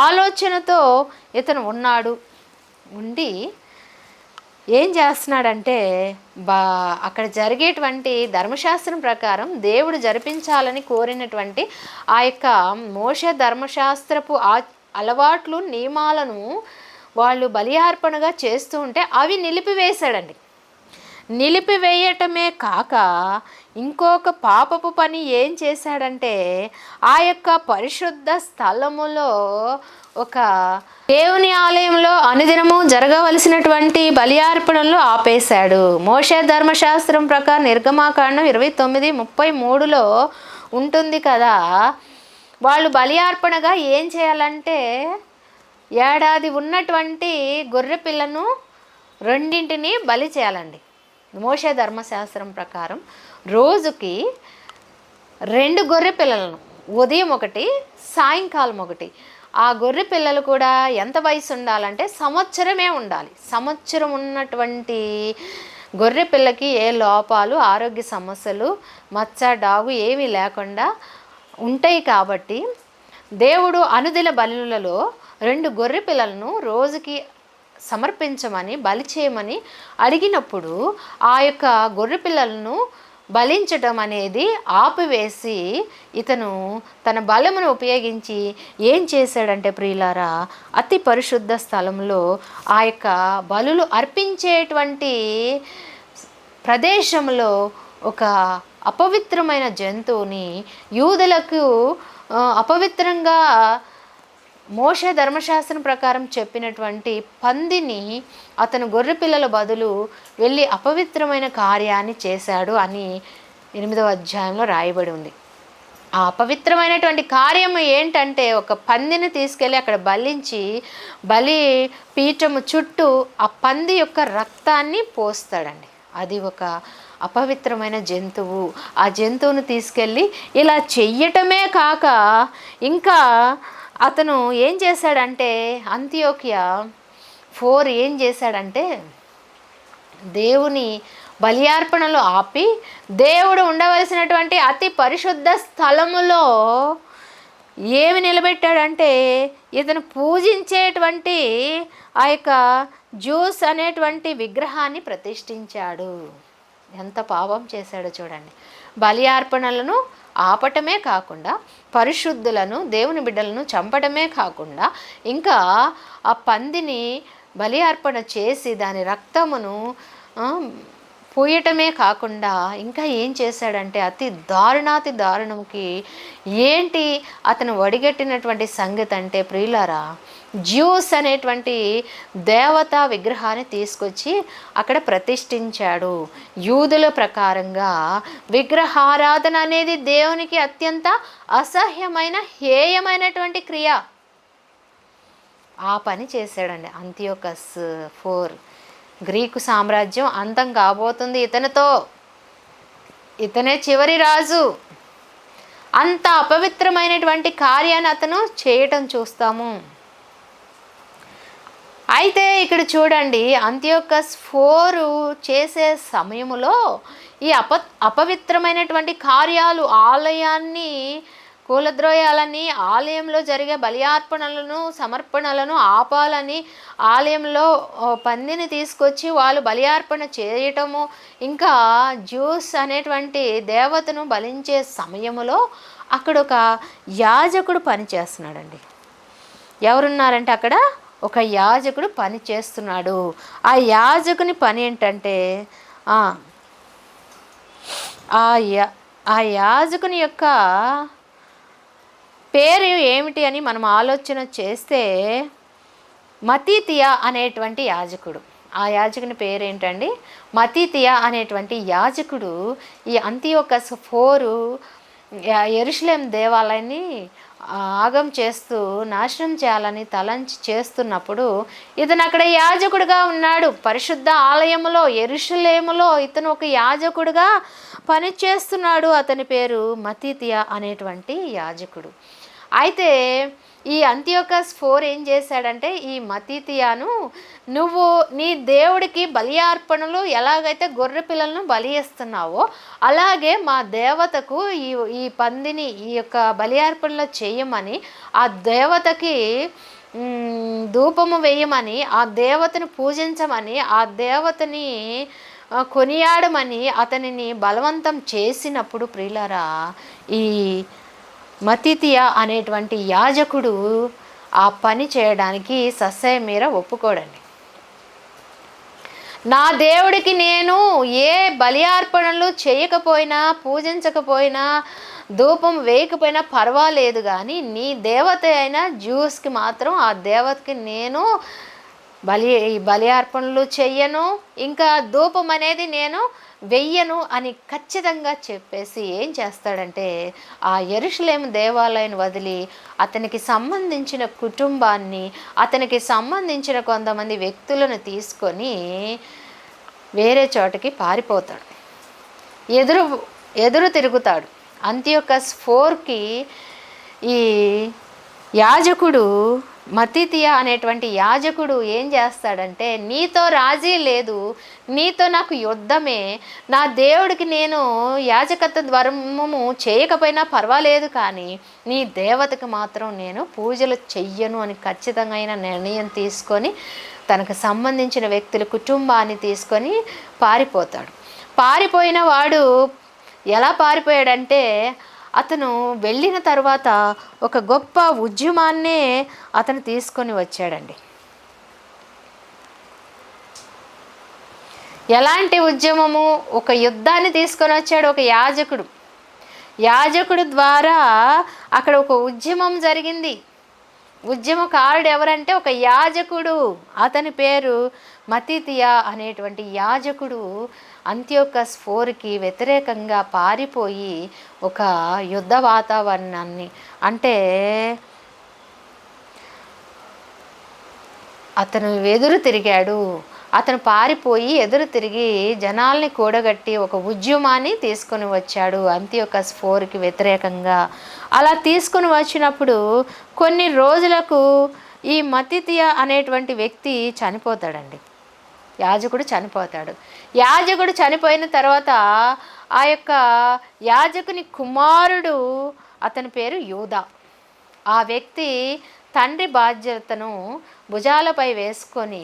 ఆలోచనతో ఇతను ఉండి ఏం చేస్తున్నాడంటే, అక్కడ జరిగేటువంటి ధర్మశాస్త్రం ప్రకారం దేవుడు జరిపించాలని కోరినటువంటి ఆ యొక్క మోషే ధర్మశాస్త్రపు అలవాట్లు, నియమాలను వాళ్ళు బలియార్పణగా చేస్తూ ఉంటే అవి నిలిపివేశాడండి. నిలిపివేయటమే కాక ఇంకొక పాపపు పని ఏం చేశాడంటే, ఆ యొక్క పరిశుద్ధ స్థలములో ఒక దేవుని ఆలయంలో అనుదినము జరగవలసినటువంటి బలియార్పణలు ఆపేశాడు. మోషే ధర్మశాస్త్రం ప్రకారం నిర్గమాకాండం 29:33లో ఉంటుంది కదా, వాళ్ళు బలియార్పణగా ఏం చేయాలంటే, ఏడాది ఉన్నటువంటి గొర్రె పిల్లను 2 బలి చేయాలండి. మోషే ధర్మశాస్త్రం ప్రకారం రోజుకి 2 గొర్రె పిల్లలను, ఉదయం 1, సాయంకాలం 1. ఆ గొర్రె పిల్లలు కూడా ఎంత వయసు ఉండాలంటే సంవత్సరమే ఉండాలి. సంవత్సరం ఉన్నటువంటి గొర్రె పిల్లకి ఏ లోపాలు, ఆరోగ్య సమస్యలు, మచ్చ, డాగు ఏమీ లేకుండా ఉంటాయి. కాబట్టి దేవుడు అనుదిన బలులలో 2 గొర్రె పిల్లలను రోజుకి సమర్పించమని, బలి చేయమని అడిగినప్పుడు ఆ యొక్క గొర్రె పిల్లలను బలించటం అనేది ఆపివేసి ఇతను తన బలమును ఉపయోగించి ఏం చేశాడంటే ప్రియులారా, అతి పరిశుద్ధ స్థలంలో ఆ యొక్క బలులు అర్పించేటువంటి ప్రదేశంలో ఒక అపవిత్రమైన జంతువుని, యూదులకు అపవిత్రంగా మోషే ధర్మశాస్త్రం ప్రకారం చెప్పినటువంటి పందిని అతను గొర్రె పిల్లల బదులు వెళ్ళి అపవిత్రమైన కార్యాన్ని చేశాడు అని 8వ అధ్యాయంలో రాయబడి ఉంది. ఆ అపవిత్రమైనటువంటి కార్యము ఏంటంటే, ఒక పందిని తీసుకెళ్ళి అక్కడ బలించి బలి పీఠము చుట్టూ ఆ పంది యొక్క రక్తాన్ని పోస్తాడండి. అది ఒక అపవిత్రమైన జంతువు. ఆ జంతువును తీసుకెళ్ళి ఇలా చెయ్యటమే కాక ఇంకా అతను ఏం చేశాడంటే, అంతియోకియా 4 ఏం చేశాడంటే, దేవుని బలియార్పణలు ఆపి దేవుడు ఉండవలసినటువంటి అతి పరిశుద్ధ స్థలములో ఏమి నిలబెట్టాడంటే, ఇతను పూజించేటువంటి ఆ యొక్క జ్యూస్ అనేటువంటి విగ్రహాన్ని ప్రతిష్ఠించాడు. ఎంత పాపం చేశాడో చూడండి. బలియార్పణలను ఆపటమే కాకుండా, పరిశుద్ధులను, దేవుని బిడ్డలను చంపడమే కాకుండా, ఇంకా ఆ పందిని బలి అర్పణ చేసి దాని రక్తమును పూయటమే కాకుండా ఇంకా ఏం చేశాడంటే, అతి దారుణాతి దారుణంకి ఏంటి అతను ఒడిగట్టినటువంటి సంగతి అంటే ప్రియులారా, జ్యూస్ అనేటువంటి దేవతా విగ్రహాన్ని తీసుకొచ్చి అక్కడ ప్రతిష్ఠించాడు. యూదుల ప్రకారంగా విగ్రహారాధన అనేది దేవునికి అత్యంత అసహ్యమైన హేయమైనటువంటి క్రియ. ఆ పని చేశాడండి అంతియోకస్ IV. గ్రీకు సామ్రాజ్యం అంతం కాబోతుంది ఇతనితో. ఇతనే చివరి రాజు. అంత అపవిత్రమైనటువంటి కార్యాన్ని అతను చేయటం చూస్తాము. అయితే ఇక్కడ చూడండి, అంతియోకస్ IV చేసే సమయములో ఈ అపవిత్రమైనటువంటి కార్యాలు, ఆలయాన్ని కూలద్రోయాలని, ఆలయంలో జరిగే బలియార్పణలను సమర్పణలను ఆపాలని, ఆలయంలో పందిని తీసుకొచ్చి వాళ్ళు బలియార్పణ చేయటము, ఇంకా జ్యూస్ అనేటువంటి దేవతను బలించే సమయములో అక్కడ ఒక యాజకుడు పని చేస్తున్నాడండి. ఎవరున్నారంటే అక్కడ ఒక యాజకుడు పని చేస్తున్నాడు. ఆ యాజకుని పని ఏంటంటే ఆ యాజకుని యొక్క పేరు ఏమిటి అని మనం ఆలోచన చేస్తే మతీతియా అనేటువంటి యాజకుడు. ఆ యాజకుని పేరు ఏంటండి? మతీతియా అనేటువంటి యాజకుడు ఈ అంతియోకస్ IV యెరూషలేం దేవాలయాన్ని ఆగం చేస్తూ నాశనం చేయాలని తలంచి చేస్తున్నప్పుడు ఇతను అక్కడ యాజకుడిగా ఉన్నాడు. పరిశుద్ధ ఆలయములో యెరూషలేములో ఇతను ఒక యాజకుడిగా పనిచేస్తున్నాడు. అతని పేరు మతీతియా అనేటువంటి యాజకుడు. అయితే ఈ అంతియోకస్ IV ఏం చేశాడంటే, ఈ మతీతియాను, నువ్వు నీ దేవుడికి బలియార్పణలు ఎలాగైతే గొర్రె పిల్లలను బలి ఇస్తున్నావో అలాగే మా దేవతకు ఈ పందిని ఈ యొక్క బలియార్పణలు చేయమని, ఆ దేవతకి ధూపము వేయమని, ఆ దేవతను పూజించమని, ఆ దేవతని కొనియాడమని అతనిని బలవంతం చేసినప్పుడు ప్రియులారా, ఈ మతీతియా అనేటువంటి యాజకుడు ఆ పని చేయడానికి ససేమిర ఒప్పుకోడండి. నా దేవుడికి నేను ఏ బలియార్పణలు చేయకపోయినా, పూజించకపోయినా, ధూపం వేయకపోయినా పర్వాలేదు, కానీ నీ దేవత అయిన జ్యూస్కి మాత్రం ఆ దేవతకి నేను బలియార్పణలు చెయ్యను, ఇంకా ధూపం అనేది నేను వెయ్యను అని ఖచ్చితంగా చెప్పేసి ఏం చేస్తాడంటే, ఆ యెరూషలేము దేవాలయాన్ని వదిలి అతనికి సంబంధించిన కుటుంబాన్ని, అతనికి సంబంధించిన కొంతమంది వ్యక్తులను తీసుకొని వేరే చోటకి పారిపోతాడు. ఎదురు తిరుగుతాడు. అంతియోకస్ IVకి ఈ యాజకుడు మతీతియా అనేటువంటి యాజకుడు ఏం చేస్తాడంటే, నీతో రాజీ లేదు, నీతో నాకు యుద్ధమే, నా దేవుడికి నేను యాజకత్వ ధర్మము చేయకపోయినా పర్వాలేదు, కానీ నీ దేవతకి మాత్రం నేను పూజలు చెయ్యను అని ఖచ్చితమైన నిర్ణయం తీసుకొని తనకు సంబంధించిన వ్యక్తుల కుటుంబాన్ని తీసుకొని పారిపోతాడు. పారిపోయిన వాడు ఎలా పారిపోయాడంటే, అతను వెళ్ళిన తర్వాత ఒక గొప్ప ఉద్యమాన్నే అతను తీసుకొని వచ్చాడండి. ఎలాంటి ఉద్యమము? ఒక యుద్ధాన్ని తీసుకొని వచ్చాడు ఒక యాజకుడు. యాజకుడు ద్వారా అక్కడ ఒక ఉద్యమం జరిగింది. ఉద్యమకారుడు ఎవరంటే ఒక యాజకుడు. అతని పేరు మతీతియా అనేటువంటి యాజకుడు అంతియోకస్ IVకి వ్యతిరేకంగా పారిపోయి ఒక యుద్ధ వాతావరణాన్ని, అంటే అతను ఎదురు తిరిగాడు. అతను పారిపోయి ఎదురు తిరిగి జనాల్ని కూడగట్టి ఒక ఉద్యమాన్ని తీసుకొని వచ్చాడు అంతియోకస్ IVకి వ్యతిరేకంగా. అలా తీసుకొని వచ్చినప్పుడు కొన్ని రోజులకు ఈ మతీతియా అనేటువంటి వ్యక్తి చనిపోతాడండి. యాజకుడు చనిపోతాడు. యాజకుడు చనిపోయిన తర్వాత ఆ యొక్క యాజకుని కుమారుడు, అతని పేరు యూదా, ఆ వ్యక్తి తండ్రి బాధ్యతను భుజాలపై వేసుకొని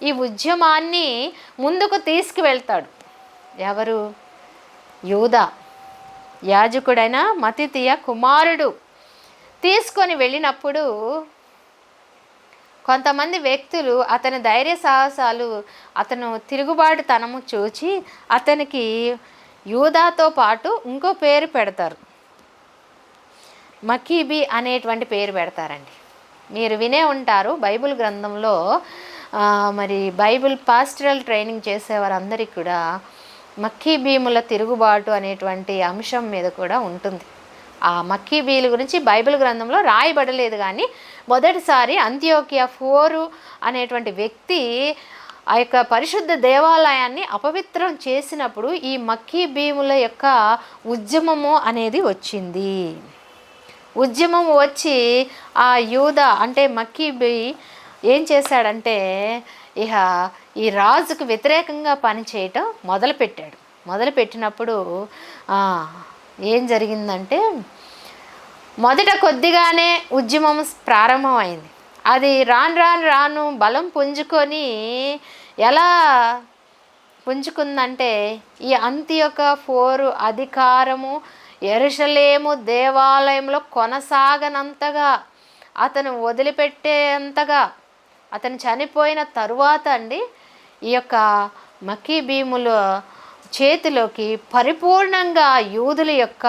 ఈ ఉద్యమాన్ని ముందుకు తీసుకువెళ్తాడు. ఎవరు? యూదా, యాజకుడైన మతీతియా కుమారుడు. తీసుకొని వెళ్ళినప్పుడు కొంతమంది వ్యక్తులు అతని ధైర్య సాహసాలు, అతను తిరుగుబాటుతనము చూచి అతనికి యూదాతో పాటు ఇంకో పేరు పెడతారు. మకీబీ అనేటువంటి పేరు పెడతారండి. మీరు వినే ఉంటారు బైబిల్ గ్రంథంలో. మరి బైబిల్ పాస్టరల్ ట్రైనింగ్ చేసేవారందరికీ కూడా మక్కీబీముల తిరుగుబాటు అనేటువంటి అంశం మీద కూడా ఉంటుంది. ఆ మక్కీబీల గురించి బైబిల్ గ్రంథంలో రాయబడలేదు, కానీ మొదటిసారి అంత్యోకియా 4 అనేటువంటి వ్యక్తి ఆ యొక్క పరిశుద్ధ దేవాలయాన్ని అపవిత్రం చేసినప్పుడు ఈ మక్కీబీముల యొక్క ఉద్యమము అనేది వచ్చింది. ఉద్యమం వచ్చి ఆ యూద అంటే మక్కీబీ ఏం చేశాడంటే ఇక ఈ రాజుకు వ్యతిరేకంగా పనిచేయటం మొదలుపెట్టినప్పుడు ఏం జరిగిందంటే మొదట కొద్దిగానే ఉద్యమం ప్రారంభమైంది. అది రాను బలం పుంజుకొని ఎలా పుంజుకుందంటే ఈ అంత్యొక 4 అధికారము యెరూషలేము దేవాలయంలో కొనసాగనంతగా, అతను వదిలిపెట్టేంతగా, అతను చనిపోయిన తరువాత అండి ఈ యొక్క మక్కీబీముల చేతిలోకి పరిపూర్ణంగా యూదుల యొక్క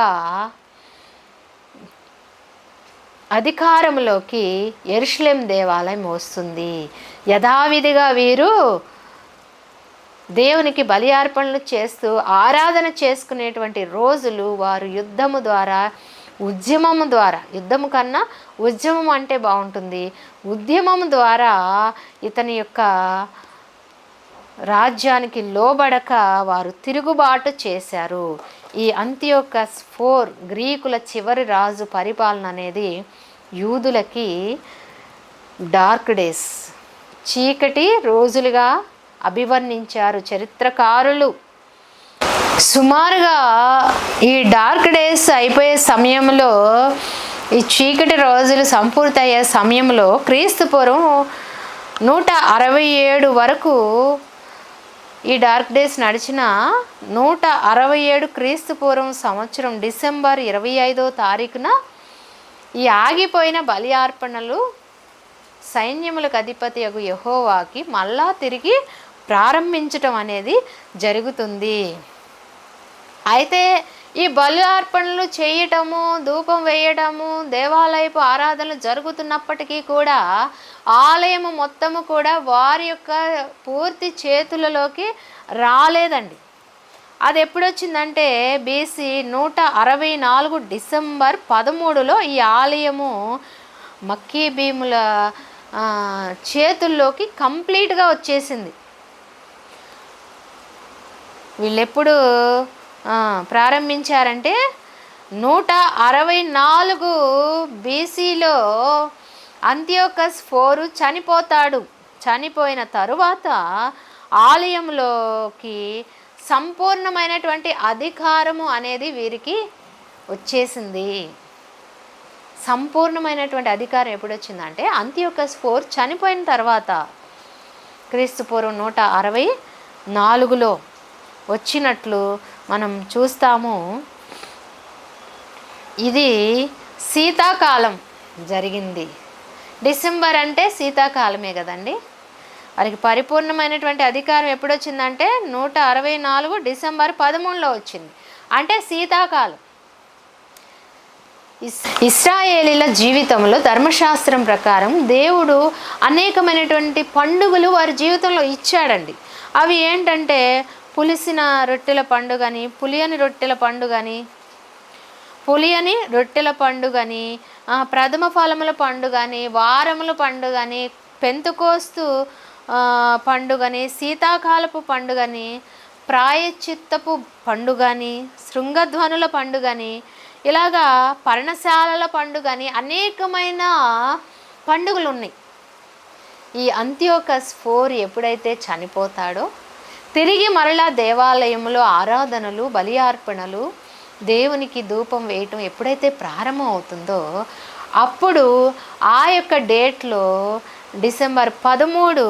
అధికారంలోకి యెరూషలేం దేవాలయం వస్తుంది. యథావిధిగా వీరు దేవునికి బలి అర్పణలు చేస్తూ ఆరాధన చేసుకునేటువంటి రోజులు వారు యుద్ధము ద్వారా, ఉద్యమము ద్వారా, యుద్ధము కన్నా ఉద్యమం అంటే బాగుంటుంది, ఉద్యమం ద్వారా ఇతని యొక్క రాజ్యానికి లోబడక వారు తిరుగుబాటు చేశారు. ఈ అంత్యోకస్ 4 గ్రీకుల చివరి రాజు పరిపాలన అనేది యూదులకి డార్క్ డేస్, చీకటి రోజులుగా అభివర్ణించారు చరిత్రకారులు. సుమారుగా ఈ డార్క్ డేస్ అయిపోయే సమయంలో, ఈ చీకటి రోజులు సంపూర్తయ్యే సమయంలో క్రీస్తుపూర్వం 167 వరకు ఈ డార్క్ డేస్ నడిచిన 167 క్రీస్తుపూర్వం సంవత్సరం డిసెంబర్ 25వ తారీఖున ఈ ఆగిపోయిన బలి అర్పణలు సైన్యములకు అధిపతి యెహోవాకి మళ్ళా తిరిగి ప్రారంభించటం అనేది జరుగుతుంది. అయితే ఈ బలి అర్పణలు చేయటము, ధూపం వేయడము, దేవాలయపు ఆరాధనలు జరుగుతున్నప్పటికీ కూడా ఆలయము మొత్తము కూడా వారి యొక్క పూర్తి చేతులలోకి రాలేదండి. అది ఎప్పుడొచ్చిందంటే బీసీ 164 డిసెంబర్ 13లో ఈ ఆలయము మక్కీబీముల చేతుల్లోకి కంప్లీట్గా వచ్చేసింది. వీళ్ళెప్పుడు ప్రారంభించారంటే 164 బీసీలో అంత్యోకస్ 4 చనిపోతాడు. చనిపోయిన తరువాత ఆలయంలోకి సంపూర్ణమైనటువంటి అధికారము అనేది వీరికి వచ్చేసింది. సంపూర్ణమైనటువంటి అధికారం ఎప్పుడు వచ్చిందంటే అంత్యోకస్ 4 చనిపోయిన తర్వాత క్రీస్తుపూర్వం 164లో వచ్చినట్లు మనం చూస్తాము. ఇది శీతాకాలం జరిగింది. డిసెంబర్ అంటే శీతాకాలమే కదండి. వారికి పరిపూర్ణమైనటువంటి అధికారం ఎప్పుడు వచ్చిందంటే 164 డిసెంబర్ 13లో వచ్చింది, అంటే శీతాకాలం. ఇశ్రాయేలీల జీవితంలో ధర్మశాస్త్రం ప్రకారం దేవుడు అనేకమైనటువంటి పండుగలు వారి జీవితంలో ఇచ్చాడండి. అవి ఏంటంటే పులిసిన రొట్టెల పండుగని, పులియని రొట్టెల పండుగని, ప్రథమ ఫలముల పండుగని, వారముల పండుగని, పెంతుకోస్తు పండుగని, శీతాకాలపు పండుగని, ప్రాయశ్చిత్తపు పండుగని, శృంగధ్వనుల పండుగని, ఇలాగా పర్ణశాలల పండుగని, అనేకమైన పండుగలు ఉన్నాయి. ఈ అంత్యోకస్ 4 ఎప్పుడైతే చనిపోతాడో తిరిగి మరలా దేవాలయంలో ఆరాధనలు, బలి అర్పణలు, దేవునికి ధూపం వేయటం ఎప్పుడైతే ప్రారంభం అవుతుందో అప్పుడు ఆ యొక్క డేట్లో డిసెంబర్ 13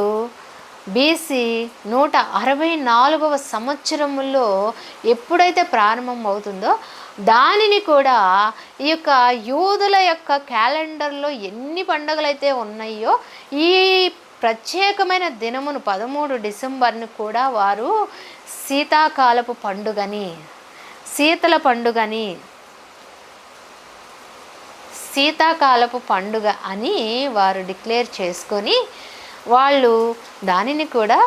బీసీ 164వ సంవత్సరంలో ఎప్పుడైతే ప్రారంభం అవుతుందో దానిని కూడా ఈ యొక్క యూదుల యొక్క క్యాలెండర్లో ఎన్ని పండుగలు అయితే ఉన్నాయో ఈ ప్రత్యేకమైన దినమును 13 డిసెంబర్ను కూడా వారు శీతాకాలపు పండుగని, శీతల పండుగని, శీతాకాలపు పండుగ అని వారు డిక్లేర్ చేసుకొని వాళ్ళు దానిని కూడా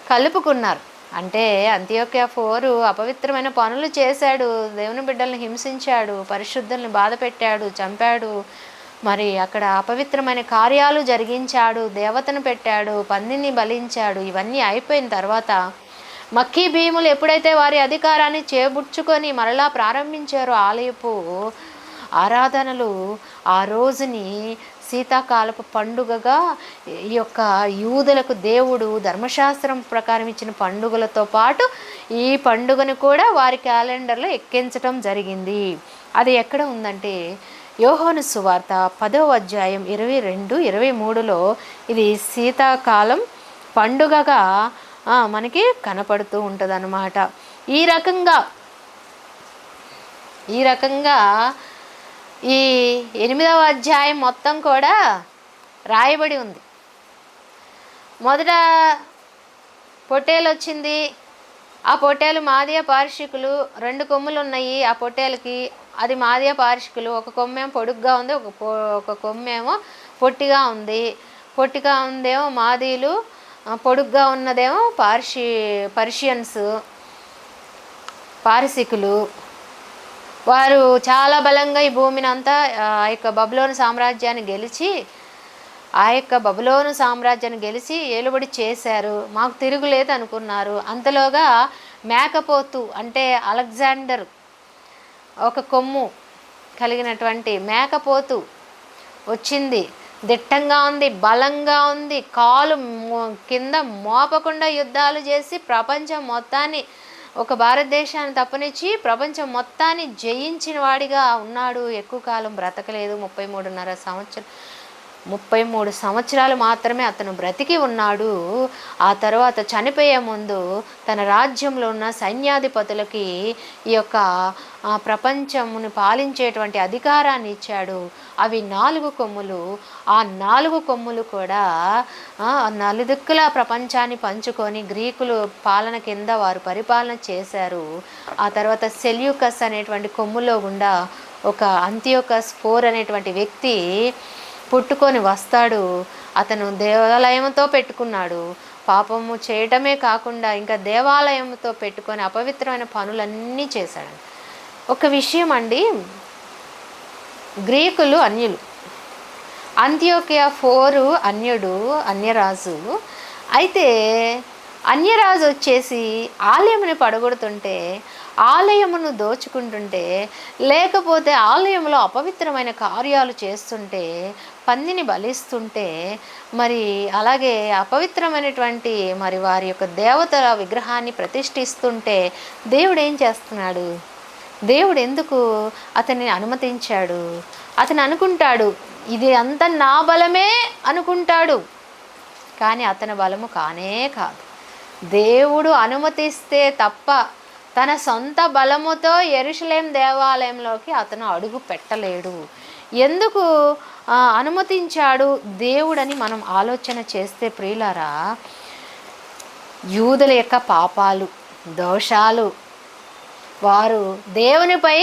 కలుపుకున్నారు. అంటే అంతియోక్య 4 అపవిత్రమైన పనులు చేశాడు, దేవుని బిడ్డల్ని హింసించాడు, పరిశుద్ధుల్ని బాధ పెట్టాడు, చంపాడు, మరి అక్కడ అపవిత్రమైన కార్యాలు జరిగించాడు, దేవతను పెట్టాడు, పందిని బలించాడు. ఇవన్నీ అయిపోయిన తర్వాత మక్కీ భీములు ఎప్పుడైతే వారి అధికారాన్ని చేబుచ్చుకొని మరలా ప్రారంభించారో ఆలయపు ఆరాధనలు, ఆ రోజుని శీతాకాలపు పండుగగా ఈ యొక్క యూదులకు దేవుడు ధర్మశాస్త్రం ప్రకారం ఇచ్చిన పండుగలతో పాటు ఈ పండుగను కూడా వారి క్యాలెండర్లో ఎక్కించటం జరిగింది. అది ఎక్కడ ఉందంటే యోహాను సువార్త 10వ అధ్యాయం 22, 23లో ఇది శీతాకాలం పండుగగా మనకి కనపడుతూ ఉంటుంది అన్నమాట. ఈ రకంగా ఈ 8వ అధ్యాయం మొత్తం కూడా రాయబడి ఉంది. మొదట పొట్టేలు వచ్చింది, ఆ పొట్టేలు మాదియా పార్షికులు, 2 కొమ్ములు ఉన్నాయి ఆ పొట్టేలకి, అది మాదియా పార్షికులు. ఒక కొమ్మేమో పొడుగ్గా ఉంది, ఒక కొమ్మేమో పొట్టిగా ఉంది. పొట్టిగా ఉందేమో మాదీలు, పొడుగ్గా ఉన్నదేమో పర్షియన్స్, పారసికులు. వారు చాలా బలంగా ఈ భూమిని అంతా ఆ యొక్క బబులోను సామ్రాజ్యాన్ని గెలిచి ఏలుబడి చేశారు. మాకు తిరుగులేదు అనుకున్నారు. అంతలోగా మేకపోతు అంటే అలెగ్జాండర్, ఒక కొమ్ము కలిగినటువంటి మేకపోతు వచ్చింది. దిట్టంగా ఉంది, బలంగా ఉంది, కాలు కింద మోపకుండా యుద్ధాలు చేసి ప్రపంచం మొత్తాన్ని, ఒక భారతదేశాన్ని తప్పనిచ్చి ప్రపంచం మొత్తాన్ని జయించిన వాడిగా ఉన్నాడు. ఎక్కువ కాలం బ్రతకలేదు, 33 సంవత్సరాలు మాత్రమే అతను బ్రతికి ఉన్నాడు. ఆ తర్వాత చనిపోయే ముందు తన రాజ్యంలో ఉన్న సైన్యాధిపతులకి ఈ యొక్క ప్రపంచమును పాలించేటువంటి అధికారాన్ని ఇచ్చాడు. అవి 4 కొమ్ములు. ఆ 4 కొమ్ములు కూడా నలుదిక్కుల ప్రపంచాన్ని పంచుకొని గ్రీకులు పాలన కింద వారు పరిపాలన చేశారు. ఆ తర్వాత సెల్యూకస్ అనేటువంటి కొమ్ములో గుండా ఒక అంతియోకస్ 4 అనేటువంటి వ్యక్తి పుట్టుకొని వస్తాడు. అతను దేవాలయంతో పెట్టుకున్నాడు. పాపము చేయటమే కాకుండా ఇంకా దేవాలయంతో పెట్టుకొని అపవిత్రమైన పనులన్నీ చేశాడు. ఒక విషయం అండి, గ్రీకులు అన్యులు, అంతియోక్య 4 అన్యరాజు. అయితే అన్యరాజు వచ్చేసి ఆలయముని పడగొడుతుంటే, ఆలయమును దోచుకుంటుంటే, లేకపోతే ఆలయంలో అపవిత్రమైన కార్యాలు చేస్తుంటే, పందిని బలిస్తుంటే, మరి అలాగే అపవిత్రమైనటువంటి మరి వారి యొక్క దేవతల విగ్రహాన్ని ప్రతిష్ఠిస్తుంటే దేవుడు ఏం చేస్తున్నాడు? దేవుడు ఎందుకు అతన్ని అనుమతించాడు? అతను అనుకుంటాడు ఇది అంత నా బలమే అనుకుంటాడు, కానీ అతని బలము కానే కాదు. దేవుడు అనుమతిస్తే తప్ప తన సొంత బలముతో యెరూషలేం దేవాలయంలోకి అతను అడుగు పెట్టలేడు. ఎందుకు అనుమతించాడు దేవుడని మనం ఆలోచన చేస్తే ప్రియులారా, యూదుల యొక్క పాపాలు, దోషాలు, వారు దేవునిపై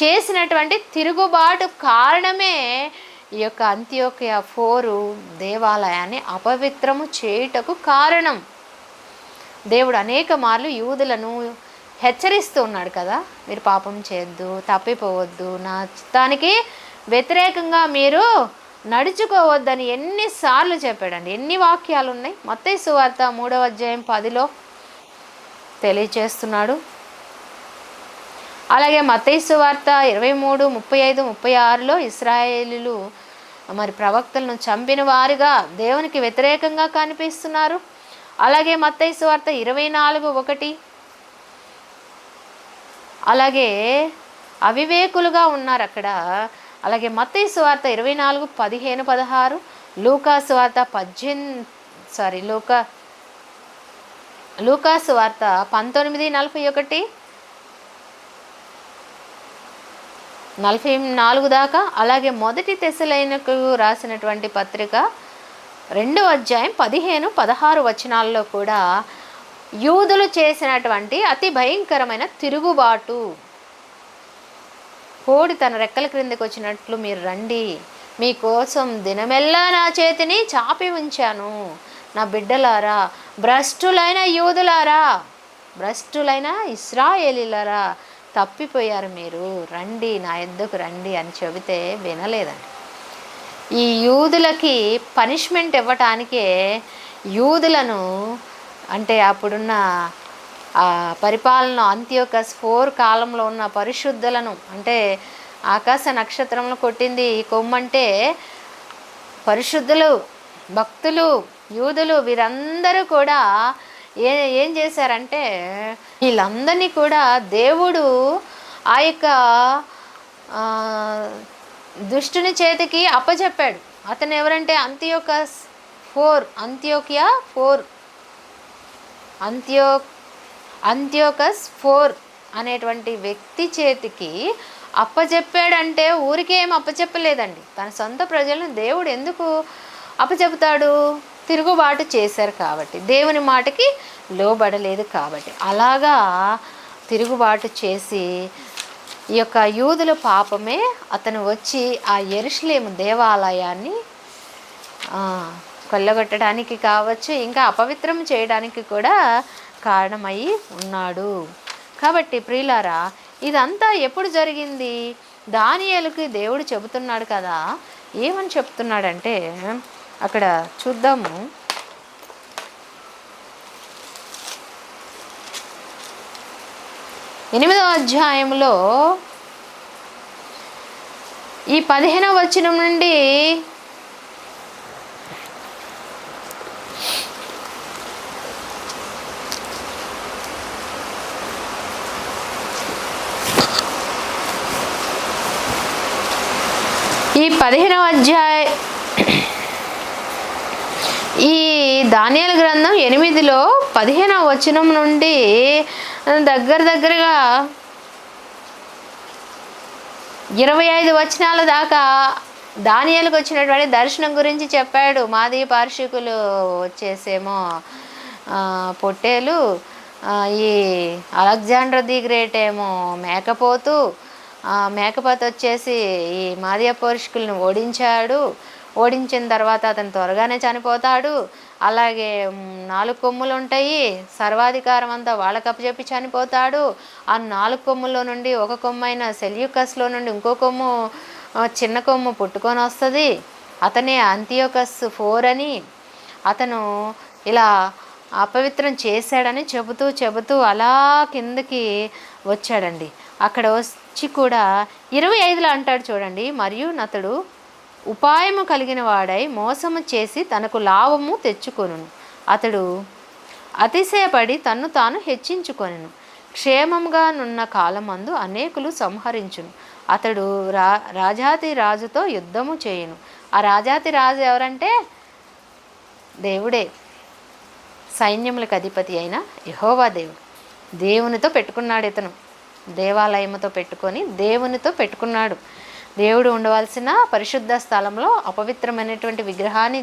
చేసినటువంటి తిరుగుబాటు కారణమే ఈ యొక్క అంతియోక్య 4 దేవాలయాన్ని అపవిత్రము చేయుటకు కారణం. దేవుడు అనేక మార్లు యూదులను హెచ్చరిస్తూ ఉన్నాడు కదా, మీరు పాపం చేయొద్దు, తప్పిపోవద్దు, నా చిత్తానికి వ్యతిరేకంగా మీరు నడుచుకోవద్దని ఎన్నిసార్లు చెప్పాడండి. ఎన్ని వాక్యాలు ఉన్నాయి. మత్తయి సువార్త 3వ అధ్యాయం 10లో తెలియచేస్తున్నాడు. అలాగే మత్తయి సువార్త 23, 35, 36లో ఇశ్రాయేలీయులు మరి ప్రవక్తలను చంపిన వారుగా దేవునికి వ్యతిరేకంగా కనిపిస్తున్నారు. అలాగే మత్తయి సువార్త 24:1 అలాగే అవివేకులుగా ఉన్నారు అక్కడ. అలాగే మత్తయి సువార్త 24:15, 16, లూకా సువార్త లూకా సువార్త 19:41, 44 దాకా. అలాగే మొదటి తెస్సలోనికీయులకు రాసినటువంటి పత్రిక 2వ అధ్యాయం 15, 16 వచనాల్లో కూడా యూదులు చేసినటువంటి అతి భయంకరమైన తిరుగుబాటు, కోడి తన రెక్కల క్రిందకి వచ్చినట్లు మీరు రండి, మీకోసం దినమెల్లా నా చేతిని చాపి ఉంచాను. నా బిడ్డలారా, భ్రష్టులైన యూదులారా, భ్రష్టులైన ఇశ్రాయేలీలారా, తప్పిపోయారు మీరు, రండి నా యొద్దకు రండి అని చెబితే వినలేదండి. ఈ యూదులకి పనిష్మెంట్ ఇవ్వటానికే యూదులను, అంటే అప్పుడున్న పరిపాలన అంత్యోకస్ 4 కాలంలో ఉన్న పరిశుద్ధులను, అంటే ఆకాశ నక్షత్రంలో కొట్టింది ఈ కొమ్మంటే పరిశుద్ధులు, భక్తులు, యూదులు, వీరందరూ కూడా ఏం చేశారంటే వీళ్ళందరినీ కూడా దేవుడు ఆ యొక్క దుష్టుని చేతికి అప్పచెప్పాడు. అతను ఎవరంటే అంత్యోకస్ 4 అనేటువంటి వ్యక్తి చేతికి అప్పచెప్పాడంటే ఊరికే ఏం అప్పచెప్పలేదండి. తన సొంత ప్రజలను దేవుడు ఎందుకు అప్పచెప్తాడు? తిరుగుబాటు చేశారు కాబట్టి, దేవుని మాటకి లోబడలేదు కాబట్టి. అలాగా తిరుగుబాటు చేసి ఈ యొక్క యూదుల పాపమే అతను వచ్చి ఆ యెరూషలేము దేవాలయాన్ని కొల్లగొట్టడానికి కావచ్చు, ఇంకా అపవిత్రం చేయడానికి కూడా కారణమై ఉన్నాడు. కాబట్టి ప్రియులారా, ఇదంతా ఎప్పుడు జరిగింది? దానియేలుకి దేవుడు చెబుతున్నాడు కదా. ఏమని చెప్తున్నాడంటే అక్కడ చూద్దాము. ఎనిమిదవ అధ్యాయంలో ఈ 15వ వచనం నుండి ఈ దానియేలు గ్రంథం 8లో 15వ వచనం నుండి దగ్గరగా 25 వచనాల దాకా దానియేలుకు వచ్చినటువంటి దర్శనం గురించి చెప్పాడు. మాది పార్షికులు వచ్చేసేమో పొట్టేలు, ఈ అలెగ్జాండర్ ది గ్రేట్ ఏమో మేకపోతు వచ్చేసి ఈ మాదియా పార్షికులను ఓడించిన తర్వాత అతను త్వరగానే చనిపోతాడు. అలాగే 4 కొమ్ములు ఉంటాయి, సర్వాధికారం అంతా వాళ్ళకి అప్పచెప్పి చనిపోతాడు. ఆ 4 కొమ్ముల్లో నుండి ఒక కొమ్మైన సెల్యూకస్లో నుండి ఇంకో కొమ్ము, చిన్న కొమ్ము పుట్టుకొని వస్తుంది. అతనే అంతియోకస్ 4 అని, అతను ఇలా అపవిత్రం చేశాడని చెబుతూ అలా కిందకి వచ్చాడండి. అక్కడ వచ్చి కూడా 25లో అంటాడు చూడండి, మరియు అతడు ఉపాయము కలిగిన వాడై మోసము చేసి తనకు లాభము తెచ్చుకొనును. అతడు అతిశయపడి తన్ను తాను హెచ్చించుకొనెను. క్షేమంగా నున్న కాలమందు అనేకులు సంహరించును. అతడు రాజాతి రాజుతో యుద్ధము చేయును. ఆ రాజాతి రాజు ఎవరంటే దేవుడే, సైన్యములకు అధిపతి అయిన యెహోవా దేవుడు. దేవునితో పెట్టుకున్నాడు. ఇతను దేవాలయముతో పెట్టుకొని దేవునితో పెట్టుకున్నాడు. దేవుడు ఉండవలసిన పరిశుద్ధ స్థలంలో అపవిత్రమైనటువంటి విగ్రహాన్ని,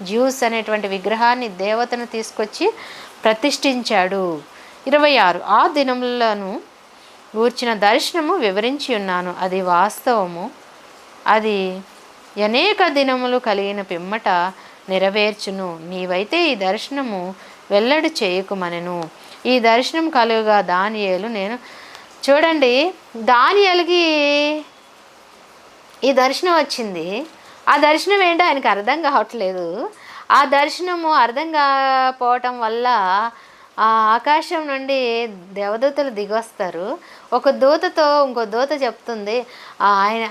జ్యూస్ అనేటువంటి విగ్రహాన్ని, దేవతను తీసుకొచ్చి ప్రతిష్ఠించాడు. 26 ఆ దినములను గూర్చిన దర్శనము వివరించి ఉన్నాను, అది వాస్తవము, అది అనేక దినములు కలిగిన పిమ్మట నెరవేర్చును. నీవైతే ఈ దర్శనము వెల్లడి చేయకుమనెను. ఈ దర్శనం కలుగా దానియేలు నేను చూడండి, దానియేలుకి ఈ దర్శనం వచ్చింది. ఆ దర్శనం ఏంటో ఆయనకు అర్థం కావట్లేదు. ఆ దర్శనము అర్థం కాకపోవటం వల్ల ఆ ఆకాశం నుండి దేవదూతలు దిగొస్తారు. ఒక దూతతో ఇంకో దూత చెప్తుంది,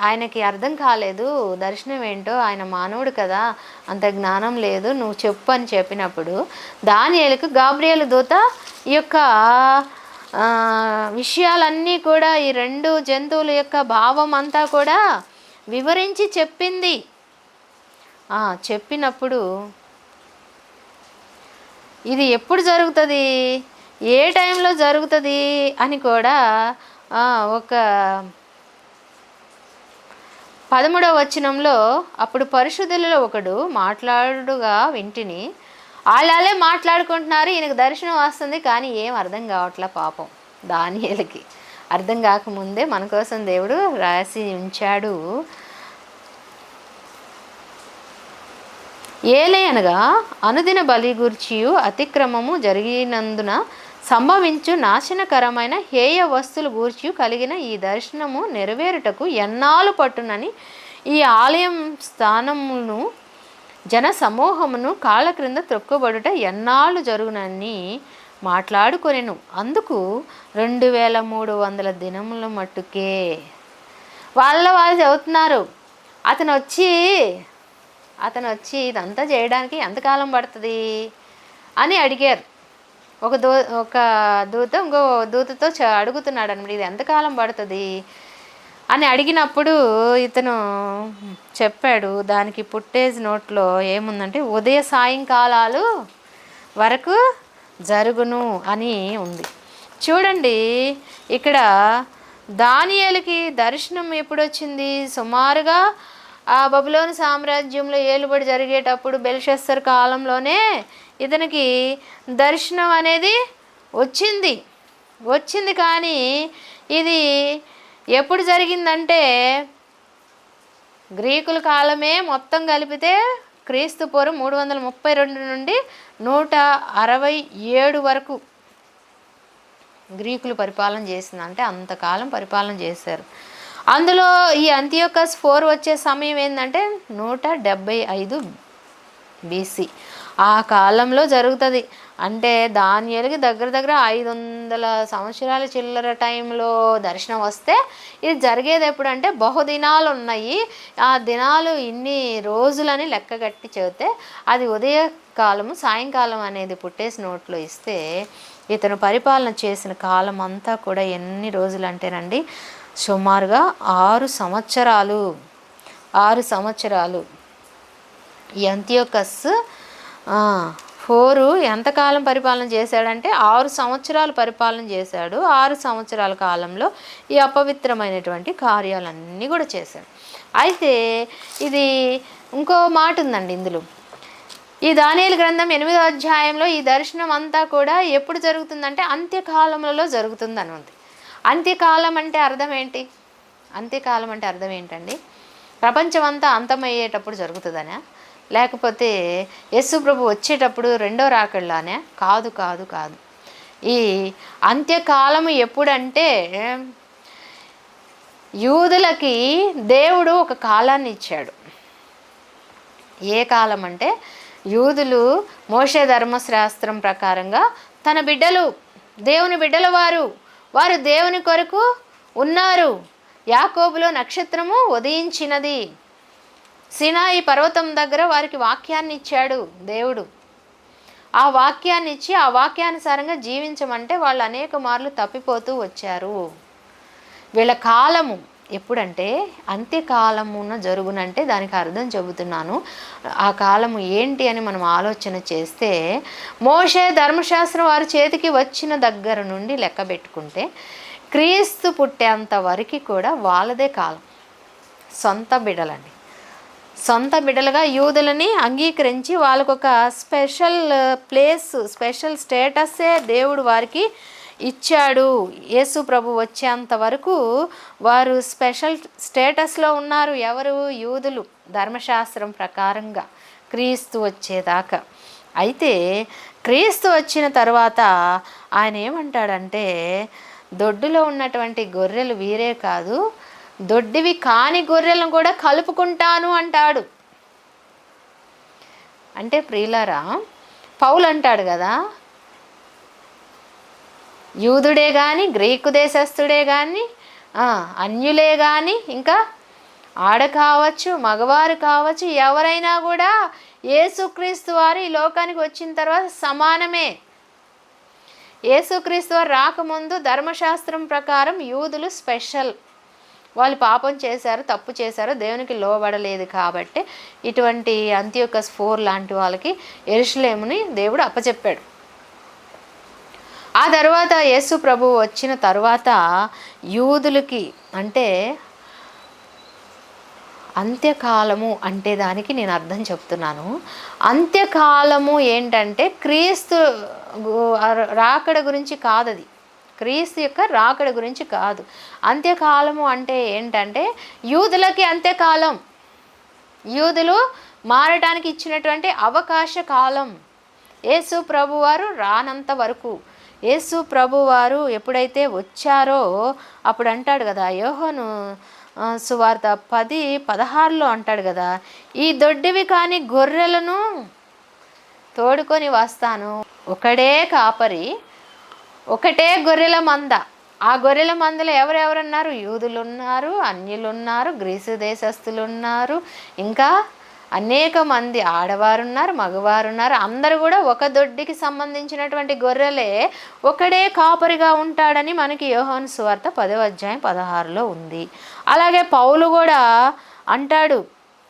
ఆయనకి అర్థం కాలేదు దర్శనం ఏంటో, ఆయన మానవుడు కదా, అంత జ్ఞానం లేదు, నువ్వు చెప్పు అని చెప్పినప్పుడు దానియేలుకు గాబ్రియేలు దూత ఈ యొక్క విషయాలన్నీ కూడా, ఈ 2 జంతువుల యొక్క భావం అంతా కూడా వివరించి చెప్పింది. చెప్పినప్పుడు ఇది ఎప్పుడు జరుగుతుంది, ఏ టైంలో జరుగుతుంది అని కూడా ఒక 13వ వచనంలో అప్పుడు పరిశుద్ధులలో ఒకడు మాట్లాడుగా వింటిని. వాళ్ళే మాట్లాడుకుంటున్నారు, ఈయనకు దర్శనం వస్తుంది కానీ ఏం అర్థం కావట్లే పాపం దానియేలుకి. అర్థం కాకముందే మన కోసం దేవుడు రాసి ఉంచాడు. ఏలయనగా అనుదిన బలి గూర్చియు అతిక్రమము జరిగినందున సంభవించు నాశనకరమైన హేయ వస్తువులు గూర్చి కలిగిన ఈ దర్శనము నెరవేరుటకు ఎన్నాళ్ళు పట్టునని ఈ ఆలయం స్థానమును జన సమూహమును కాళ్ళ క్రింద త్రొక్కబడుట ఎన్నాళ్ళు జరుగునని మాట్లాడుకొనెను. అందుకు 2300 దినముల మట్టుకే. వాళ్ళు చెబుతున్నారు, అతను వచ్చి ఇదంతా చేయడానికి ఎంతకాలం పడుతుంది అని అడిగారు. ఒక దూత ఇంకో దూతతో అడుగుతున్నాడు అనమాట, ఇది ఎంతకాలం పడుతుంది అని అడిగినప్పుడు ఇతను చెప్పాడు, దానికి ఫుటేజ్ నోట్లో ఏముందంటే ఉదయ సాయంకాలాలు వరకు జరుగును అని ఉంది. చూడండి, ఇక్కడ దానియేలుకి దర్శనం ఎప్పుడు వచ్చింది? సుమారుగా ఆ బబులోను సామ్రాజ్యంలో ఏలుబడి జరిగేటప్పుడు బెల్షస్సర్ కాలంలోనే ఇతనికి దర్శనం అనేది వచ్చింది. కానీ ఇది ఎప్పుడు జరిగిందంటే గ్రీకుల కాలమే మొత్తం కలిపితే క్రీస్తు పూర్వం 332 నుండి 167 వరకు గ్రీకులు పరిపాలన చేసింది. అంటే అంతకాలం పరిపాలన చేశారు. అందులో ఈ అంతియోకస్ 4 వచ్చే సమయం ఏంటంటే 175 BC. ఆ కాలంలో జరుగుతుంది. అంటే దానియేలుకి దగ్గర 500 సంవత్సరాల చిల్లర టైంలో దర్శనం వస్తే ఇది జరిగేది ఎప్పుడంటే బహుదినాలు ఉన్నాయి. ఆ దినాలు ఇన్ని రోజులని లెక్కగట్టి చెబితే అది ఉదయకాలము సాయంకాలం అనేది పుట్టేసి నోట్లో ఇస్తే ఇతను పరిపాలన చేసిన కాలం అంతా కూడా ఎన్ని రోజులు అంటేనండి, సుమారుగా 6 సంవత్సరాలు. ఈ అంతియోకస్ 4 ఎంతకాలం పరిపాలన చేశాడంటే 6 సంవత్సరాలు పరిపాలన చేశాడు. 6 సంవత్సరాల కాలంలో ఈ అపవిత్రమైనటువంటి కార్యాలన్నీ కూడా చేశాడు. అయితే ఇది ఇంకో మాట ఉందండి ఇందులో. ఈ దానియేలు గ్రంథం 8వ అధ్యాయంలో ఈ దర్శనం అంతా కూడా ఎప్పుడు జరుగుతుందంటే అంత్యకాలంలో జరుగుతుందని ఉంది. అంత్యకాలం అంటే అర్థం ఏంటి? అంత్యకాలం అంటే అర్థం ఏంటండి? ప్రపంచం అంతా అంతమయ్యేటప్పుడు జరుగుతుందనే, లేకపోతే యేసు ప్రభు వచ్చేటప్పుడు రెండో రాకడలానే? కాదు. ఈ అంత్యకాలము ఎప్పుడంటే యూదులకి దేవుడు ఒక కాలాన్ని ఇచ్చాడు. ఏ కాలం అంటే యూదులు మోషే ధర్మశాస్త్రం ప్రకారంగా తన బిడ్డలు దేవుని బిడ్డల వారు దేవుని కొరకు ఉన్నారు. యాకోబులో నక్షత్రము ఉదయించినది. సినాయి పర్వతం దగ్గర వారికి వాక్యాన్ని ఇచ్చాడు దేవుడు. ఆ వాక్యాన్ని ఇచ్చి ఆ వాక్యానుసారంగా జీవించమంటే వాళ్ళు అనేక మార్లు తప్పిపోతూ వచ్చారు. వీళ్ళ కాలము ఎప్పుడంటే అంత్యకాలమున జరుగునంటే దానికి అర్థం చెబుతున్నాను. ఆ కాలము ఏంటి అని మనం ఆలోచన చేస్తే మోషే ధర్మశాస్త్రం వారి చేతికి వచ్చిన దగ్గర నుండి లెక్క పెట్టుకుంటే క్రీస్తు పుట్టేంత వరకు కూడా వాళ్ళదే కాలం. సొంత బిడ్డలుగా యూదులని అంగీకరించి వాళ్ళకొక స్పెషల్ ప్లేస్, స్పెషల్ స్టేటస్సే దేవుడు వారికి ఇచ్చాడు. యేసు ప్రభు వచ్చేంత వరకు వారు స్పెషల్ స్టేటస్లో ఉన్నారు. ఎవరు? యూదులు, ధర్మశాస్త్రం ప్రకారంగా క్రీస్తు వచ్చేదాకా. అయితే క్రీస్తు వచ్చిన తర్వాత ఆయన ఏమంటాడంటే, దొడ్డులో ఉన్నటువంటి గొర్రెలు వీరే కాదు, దొడ్డివి కాని గొర్రెలను కూడా కలుపుకుంటాను అంటాడు. అంటే ప్రియులారా, పౌలు అంటాడు కదా, యూదుడే కానీ, గ్రీకు దేశస్థుడే కానీ, అన్యులే కానీ, ఇంకా ఆడ కావచ్చు, మగవారు కావచ్చు, ఎవరైనా కూడా యేసుక్రీస్తు వారు ఈ లోకానికి వచ్చిన తర్వాత సమానమే. యేసుక్రీస్తు వారు రాకముందు ధర్మశాస్త్రం ప్రకారం యూదులు స్పెషల్. వాళ్ళు పాపం చేశారు, తప్పు చేశారు, దేవునికి లోబడలేదు కాబట్టి ఇటువంటి అంతియోకస్ 4 లాంటి వాళ్ళకి యెరూషలేముని దేవుడు అప్పచెప్పాడు. ఆ తర్వాత యేసు ప్రభు వచ్చిన తర్వాత యూదులకి, అంటే అంత్యకాలము అంటే దానికి నేను అర్థం చెప్తున్నాను. అంత్యకాలము ఏంటంటే క్రీస్తు రాకడ గురించి కాదది. క్రీస్తు యొక్క రాకడ గురించి కాదు. అంత్యకాలము అంటే ఏంటంటే యూదులకి అంత్యకాలం, యూదులు మారటానికి ఇచ్చినటువంటి అవకాశ కాలం. యేసు ప్రభువారు రానంత వరకు, యేసు ప్రభువారు ఎప్పుడైతే వచ్చారో అప్పుడు అంటాడు కదా, యోహాను సువార్త 10:16 అంటాడు కదా, ఈ దొడ్డివి కాని గొర్రెలను తోడుకొని వస్తాను. ఒకడే కాపరి, ఒకటే గొర్రెల మంద. ఆ గొర్రెల మందలో ఎవరెవరున్నారు? యూదులు ఉన్నారు, అన్యులు ఉన్నారు, గ్రీసు దేశస్తులు ఉన్నారు, ఇంకా అనేక మంది ఆడవారు ఉన్నారు, మగవారు ఉన్నారు. అందరూ కూడా ఒక దొడ్డికి సంబంధించినటువంటి గొర్రెలే. ఒకడే కాపరిగా ఉంటాడని మనకి యోహాను సువార్త 10:16 ఉంది. అలాగే పౌలు కూడా అంటాడు,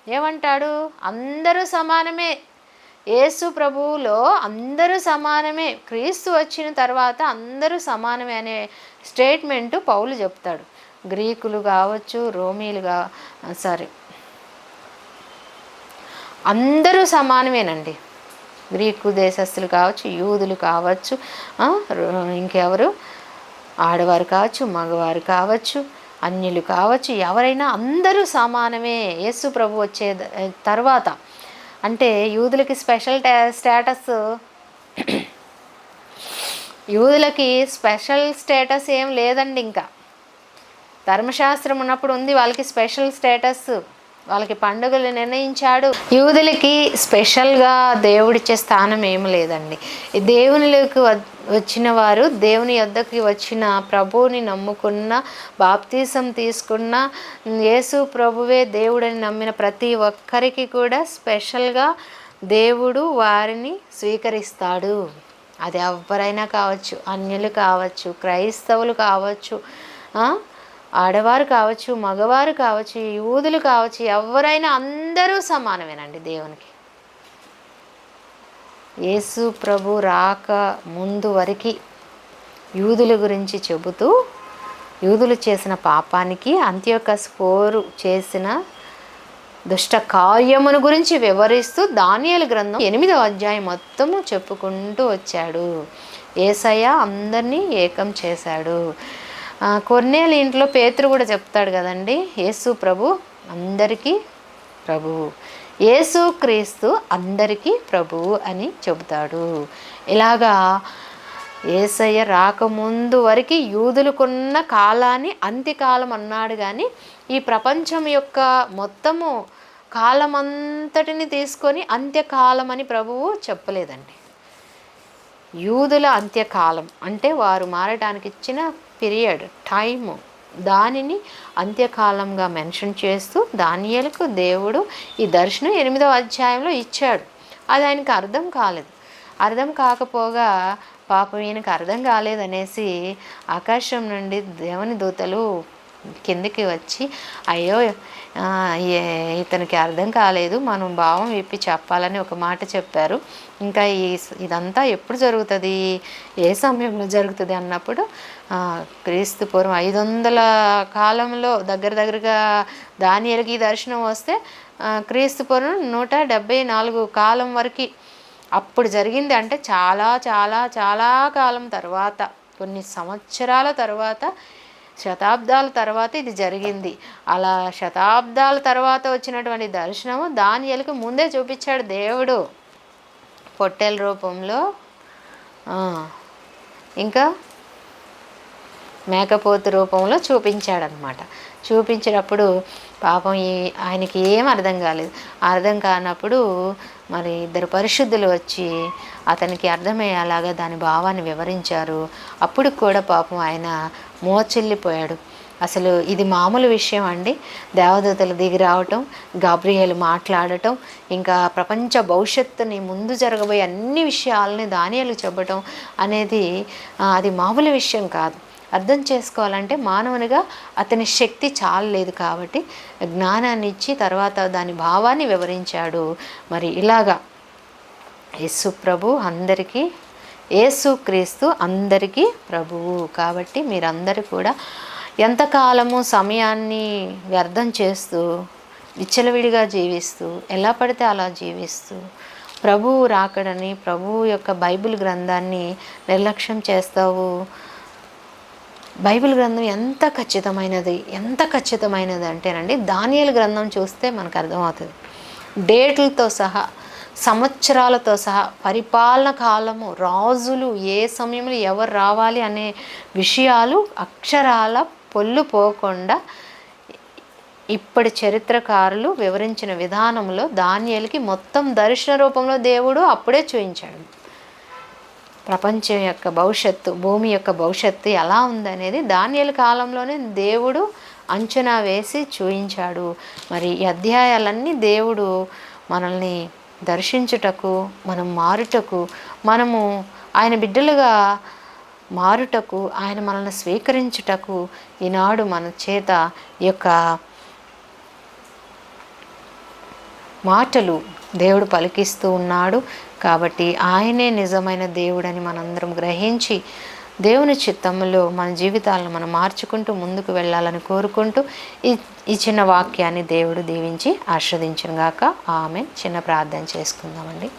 ఏమంటాడు? అందరూ సమానమే, యేసు ప్రభువులో అందరూ సమానమే, క్రీస్తు వచ్చిన తర్వాత అందరూ సమానమే అనే స్టేట్మెంటు పౌలు చెప్తాడు. గ్రీకులు కావచ్చు, రోమీలుగా అందరూ సమానమేనండి. గ్రీకు దేశస్తులు కావచ్చు, యూదులు కావచ్చు, ఇంకెవరు, ఆడవారు కావచ్చు, మగవారు కావచ్చు, అన్యులు కావచ్చు, ఎవరైనా అందరూ సమానమే యేసు ప్రభు వచ్చే తర్వాత. అంటే యూదులకి స్పెషల్ స్టేటస్, యూదులకి స్పెషల్ స్టేటస్ ఏం లేదండి. ఇంకా ధర్మశాస్త్రం ఉన్నప్పుడు ఉంది వాళ్ళకి స్పెషల్ స్టేటస్, వాళ్ళకి పండుగలు నిర్ణయించాడు. యూదులకి స్పెషల్గా దేవుడిచ్చే స్థానం ఏమి లేదండి. దేవునిలోకి వచ్చిన వారు, దేవుని యొద్దకి వచ్చిన ప్రభువుని నమ్ముకున్న, బాప్తీసం తీసుకున్న, యేసు ప్రభువే దేవుడని నమ్మిన ప్రతి ఒక్కరికి కూడా స్పెషల్గా దేవుడు వారిని స్వీకరిస్తాడు. అది ఎవరైనా కావచ్చు, అన్యులు కావచ్చు, క్రైస్తవులు కావచ్చు, ఆడవారు కావచ్చు, మగవారు కావచ్చు, యూదులు కావచ్చు, ఎవరైనా అందరూ సమానమేనండి దేవునికి. యేసు ప్రభు రాక ముందు వరకు యూదుల గురించి చెబుతూ, యూదులు చేసిన పాపానికి, అంత్యోకస్ పోరు చేసిన దుష్ట కార్యమును గురించి వివరిస్తూ దానియేలు గ్రంథం 8వ అధ్యాయం మొత్తము చెప్పుకుంటూ వచ్చాడు. యేసయ్య అందరినీ ఏకం చేశాడు. కొర్నేలు ఇంట్లో పేతురు కూడా చెప్తాడు కదండి, యేసు ప్రభు అందరికీ ప్రభువు, యేసు క్రీస్తు అందరికీ ప్రభువు అని చెబుతాడు. ఇలాగా యేసయ్య రాకముందు వరకు యూదులకున్న కాలాన్ని అంత్యకాలం అన్నాడు. కానీ ఈ ప్రపంచం యొక్క మొత్తము కాలమంతటిని తీసుకొని అంత్యకాలం అని ప్రభువు చెప్పలేదండి. యూదుల అంత్యకాలం అంటే వారు మారడానికి ఇచ్చిన పీరియడ్, టైము, దానిని అంత్యకాలంగా మెన్షన్ చేస్తూ దానియేలుకు దేవుడు ఈ దర్శనం 8వ అధ్యాయంలో ఇచ్చాడు. అది ఆయనకు అర్థం కాలేదు. అర్థం కాకపోగా పాపం ఈయనకు అర్థం కాలేదనేసి ఆకాశం నుండి దేవుని దూతలు కిందికి వచ్చి, అయ్యో ఇతనికి అర్థం కాలేదు, మనం భావం విప్పి చెప్పాలని ఒక మాట చెప్పారు. ఇంకా ఇదంతా ఎప్పుడు జరుగుతుంది, ఏ సమయంలో జరుగుతుంది అన్నప్పుడు క్రీస్తు పూర్వం 500 కాలంలో దగ్గరగా దానియేలుకి ఈ దర్శనం వస్తే క్రీస్తు పూర్వం 174 కాలం వరకు అప్పుడు జరిగింది. అంటే చాలా చాలా చాలా కాలం తర్వాత, కొన్ని సంవత్సరాల తర్వాత, శతాబ్దాల తర్వాత ఇది జరిగింది. అలా శతాబ్దాల తర్వాత వచ్చినటువంటి దర్శనము దానియేలుకు ముందే చూపించాడు దేవుడు, పొట్టేల రూపంలో, ఇంకా మేకపోతు రూపంలో చూపించాడనమాట. చూపించినప్పుడు పాపం ఆయనకి ఏం అర్థం కాలేదు. అర్థం కానప్పుడు మరి 2 పరిశుద్ధులు వచ్చి అతనికి అర్థమయ్యేలాగా దాని భావాన్ని వివరించారు. అప్పుడు కూడా పాపం ఆయన మోచెల్లిపోయాడు. అసలు ఇది మామూలు విషయం అండి? దేవదూతలు దిగి రావటం, గాబ్రియేలు మాట్లాడటం, ఇంకా ప్రపంచ భవిష్యత్తుని, ముందు జరగబోయే అన్ని విషయాలని దానియేలు చెప్పటం అనేది అది మామూలు విషయం కాదు. అర్థం చేసుకోవాలంటే మానవునిగా అతని శక్తి చాలలేదు కాబట్టి జ్ఞానాన్ని ఇచ్చి తర్వాత దాని భావాన్ని వివరించాడు. మరి ఇలాగా యేసు ప్రభు అందరికీ, యేసు క్రీస్తు అందరికీ ప్రభువు. కాబట్టి మీరందరూ కూడా ఎంతకాలము సమయాన్ని వ్యర్థం చేస్తూ, విచ్చలవిడిగా జీవిస్తూ, ఎలా పడితే అలా జీవిస్తూ, ప్రభువు రాకడని, ప్రభువు యొక్క బైబిల్ గ్రంథాన్ని నిర్లక్ష్యం చేస్తావు, బైబిల్ గ్రంథం ఎంత ఖచ్చితమైనది అంటేనండి, దానియేలు గ్రంథం చూస్తే మనకు అర్థమవుతుంది. డేట్లతో సహా, సంవత్సరాలతో సహా, పరిపాలన కాలము, రాజులు ఏ సమయంలో ఎవరు రావాలి అనే విషయాలు అక్షరాల పొల్లు పోకుండా ఇప్పటి చరిత్రకారులు వివరించిన విధానంలో దానియేలుకి మొత్తం దర్శన రూపంలో దేవుడు అప్పుడే చూపించాడు. ప్రపంచం యొక్క భవిష్యత్తు, భూమి యొక్క భవిష్యత్తు ఎలా ఉందనేది దానియేలు కాలంలోనే దేవుడు అంచనా వేసి చూయించాడు. మరి ఈ అధ్యాయాలన్నీ దేవుడు మనల్ని దర్శించుటకు, మనం మారుటకు, మనము ఆయన బిడ్డలుగా మారుటకు, ఆయన మనల్ని స్వీకరించుటకు ఈనాడు మన చేత ఈ యొక్క మాటలు దేవుడు పలికిస్తూ ఉన్నాడు. కాబట్టి ఆయనే నిజమైన దేవుడని మనందరం గ్రహించి దేవుని చిత్తంలో మన జీవితాలను మనం మార్చుకుంటూ ముందుకు వెళ్ళాలని కోరుకుంటూ ఈ చిన్న వాక్యాన్ని దేవుడు దీవించి ఆస్వాదించుగాక. ఆమేన్. చిన్న ప్రార్థన చేసుకుందామండి.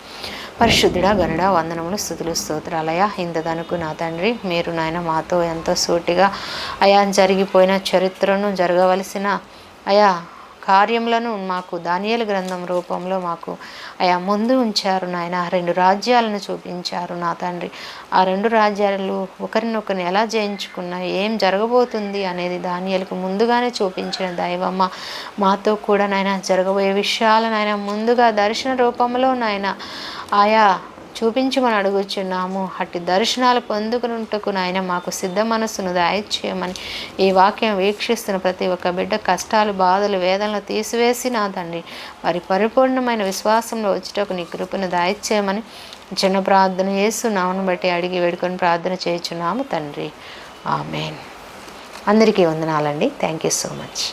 పరిశుద్ధుడా, గనుడ, వందనములు, స్తుతులు, స్తోత్రాలయ. ఇంతదనుకు నా తండ్రి, మీరు నాయన మాతో ఎంతో సూటిగా అయా జరిగిపోయిన చరిత్రను, జరగవలసిన అయా కార్యములను మాకు దానియేలు గ్రంథం రూపంలో మాకు అయా ముందు ఉంచారు నాయన. 2 రాజ్యాలను చూపించారు నా తండ్రి. ఆ 2 రాజ్యాలు ఒకరినొకరిని ఎలా జయించుకున్నా, ఏం జరగబోతుంది అనేది దానియేలుకు ముందుగానే చూపించిన దైవమ్మ. మాతో కూడా నాయన జరగబోయే విషయాలు నాయన ముందుగా దర్శన రూపంలో నాయన ఆయా చూపించమని అడుగుచున్నాము. అట్టి దర్శనాలు పొందుకున్నట్టుకు నాయన మాకు సిద్ధ మనస్సును దయచేయమని ఈ వాక్యం వీక్షిస్తున్న ప్రతి ఒక్క బిడ్డ కష్టాలు, బాధలు, వేదనలు తీసివేసి నా తండ్రి వారి పరిపూర్ణమైన విశ్వాసంలో వచ్చేటకు నీ కృపను దయచేయమని చిన్న ప్రార్థన యేసు నామమును బట్టి అడిగి వేడుకొని ప్రార్థన చేయుచున్నాము తండ్రి. ఆమేన్. అందరికీ వందనాలండి. Thank you so much.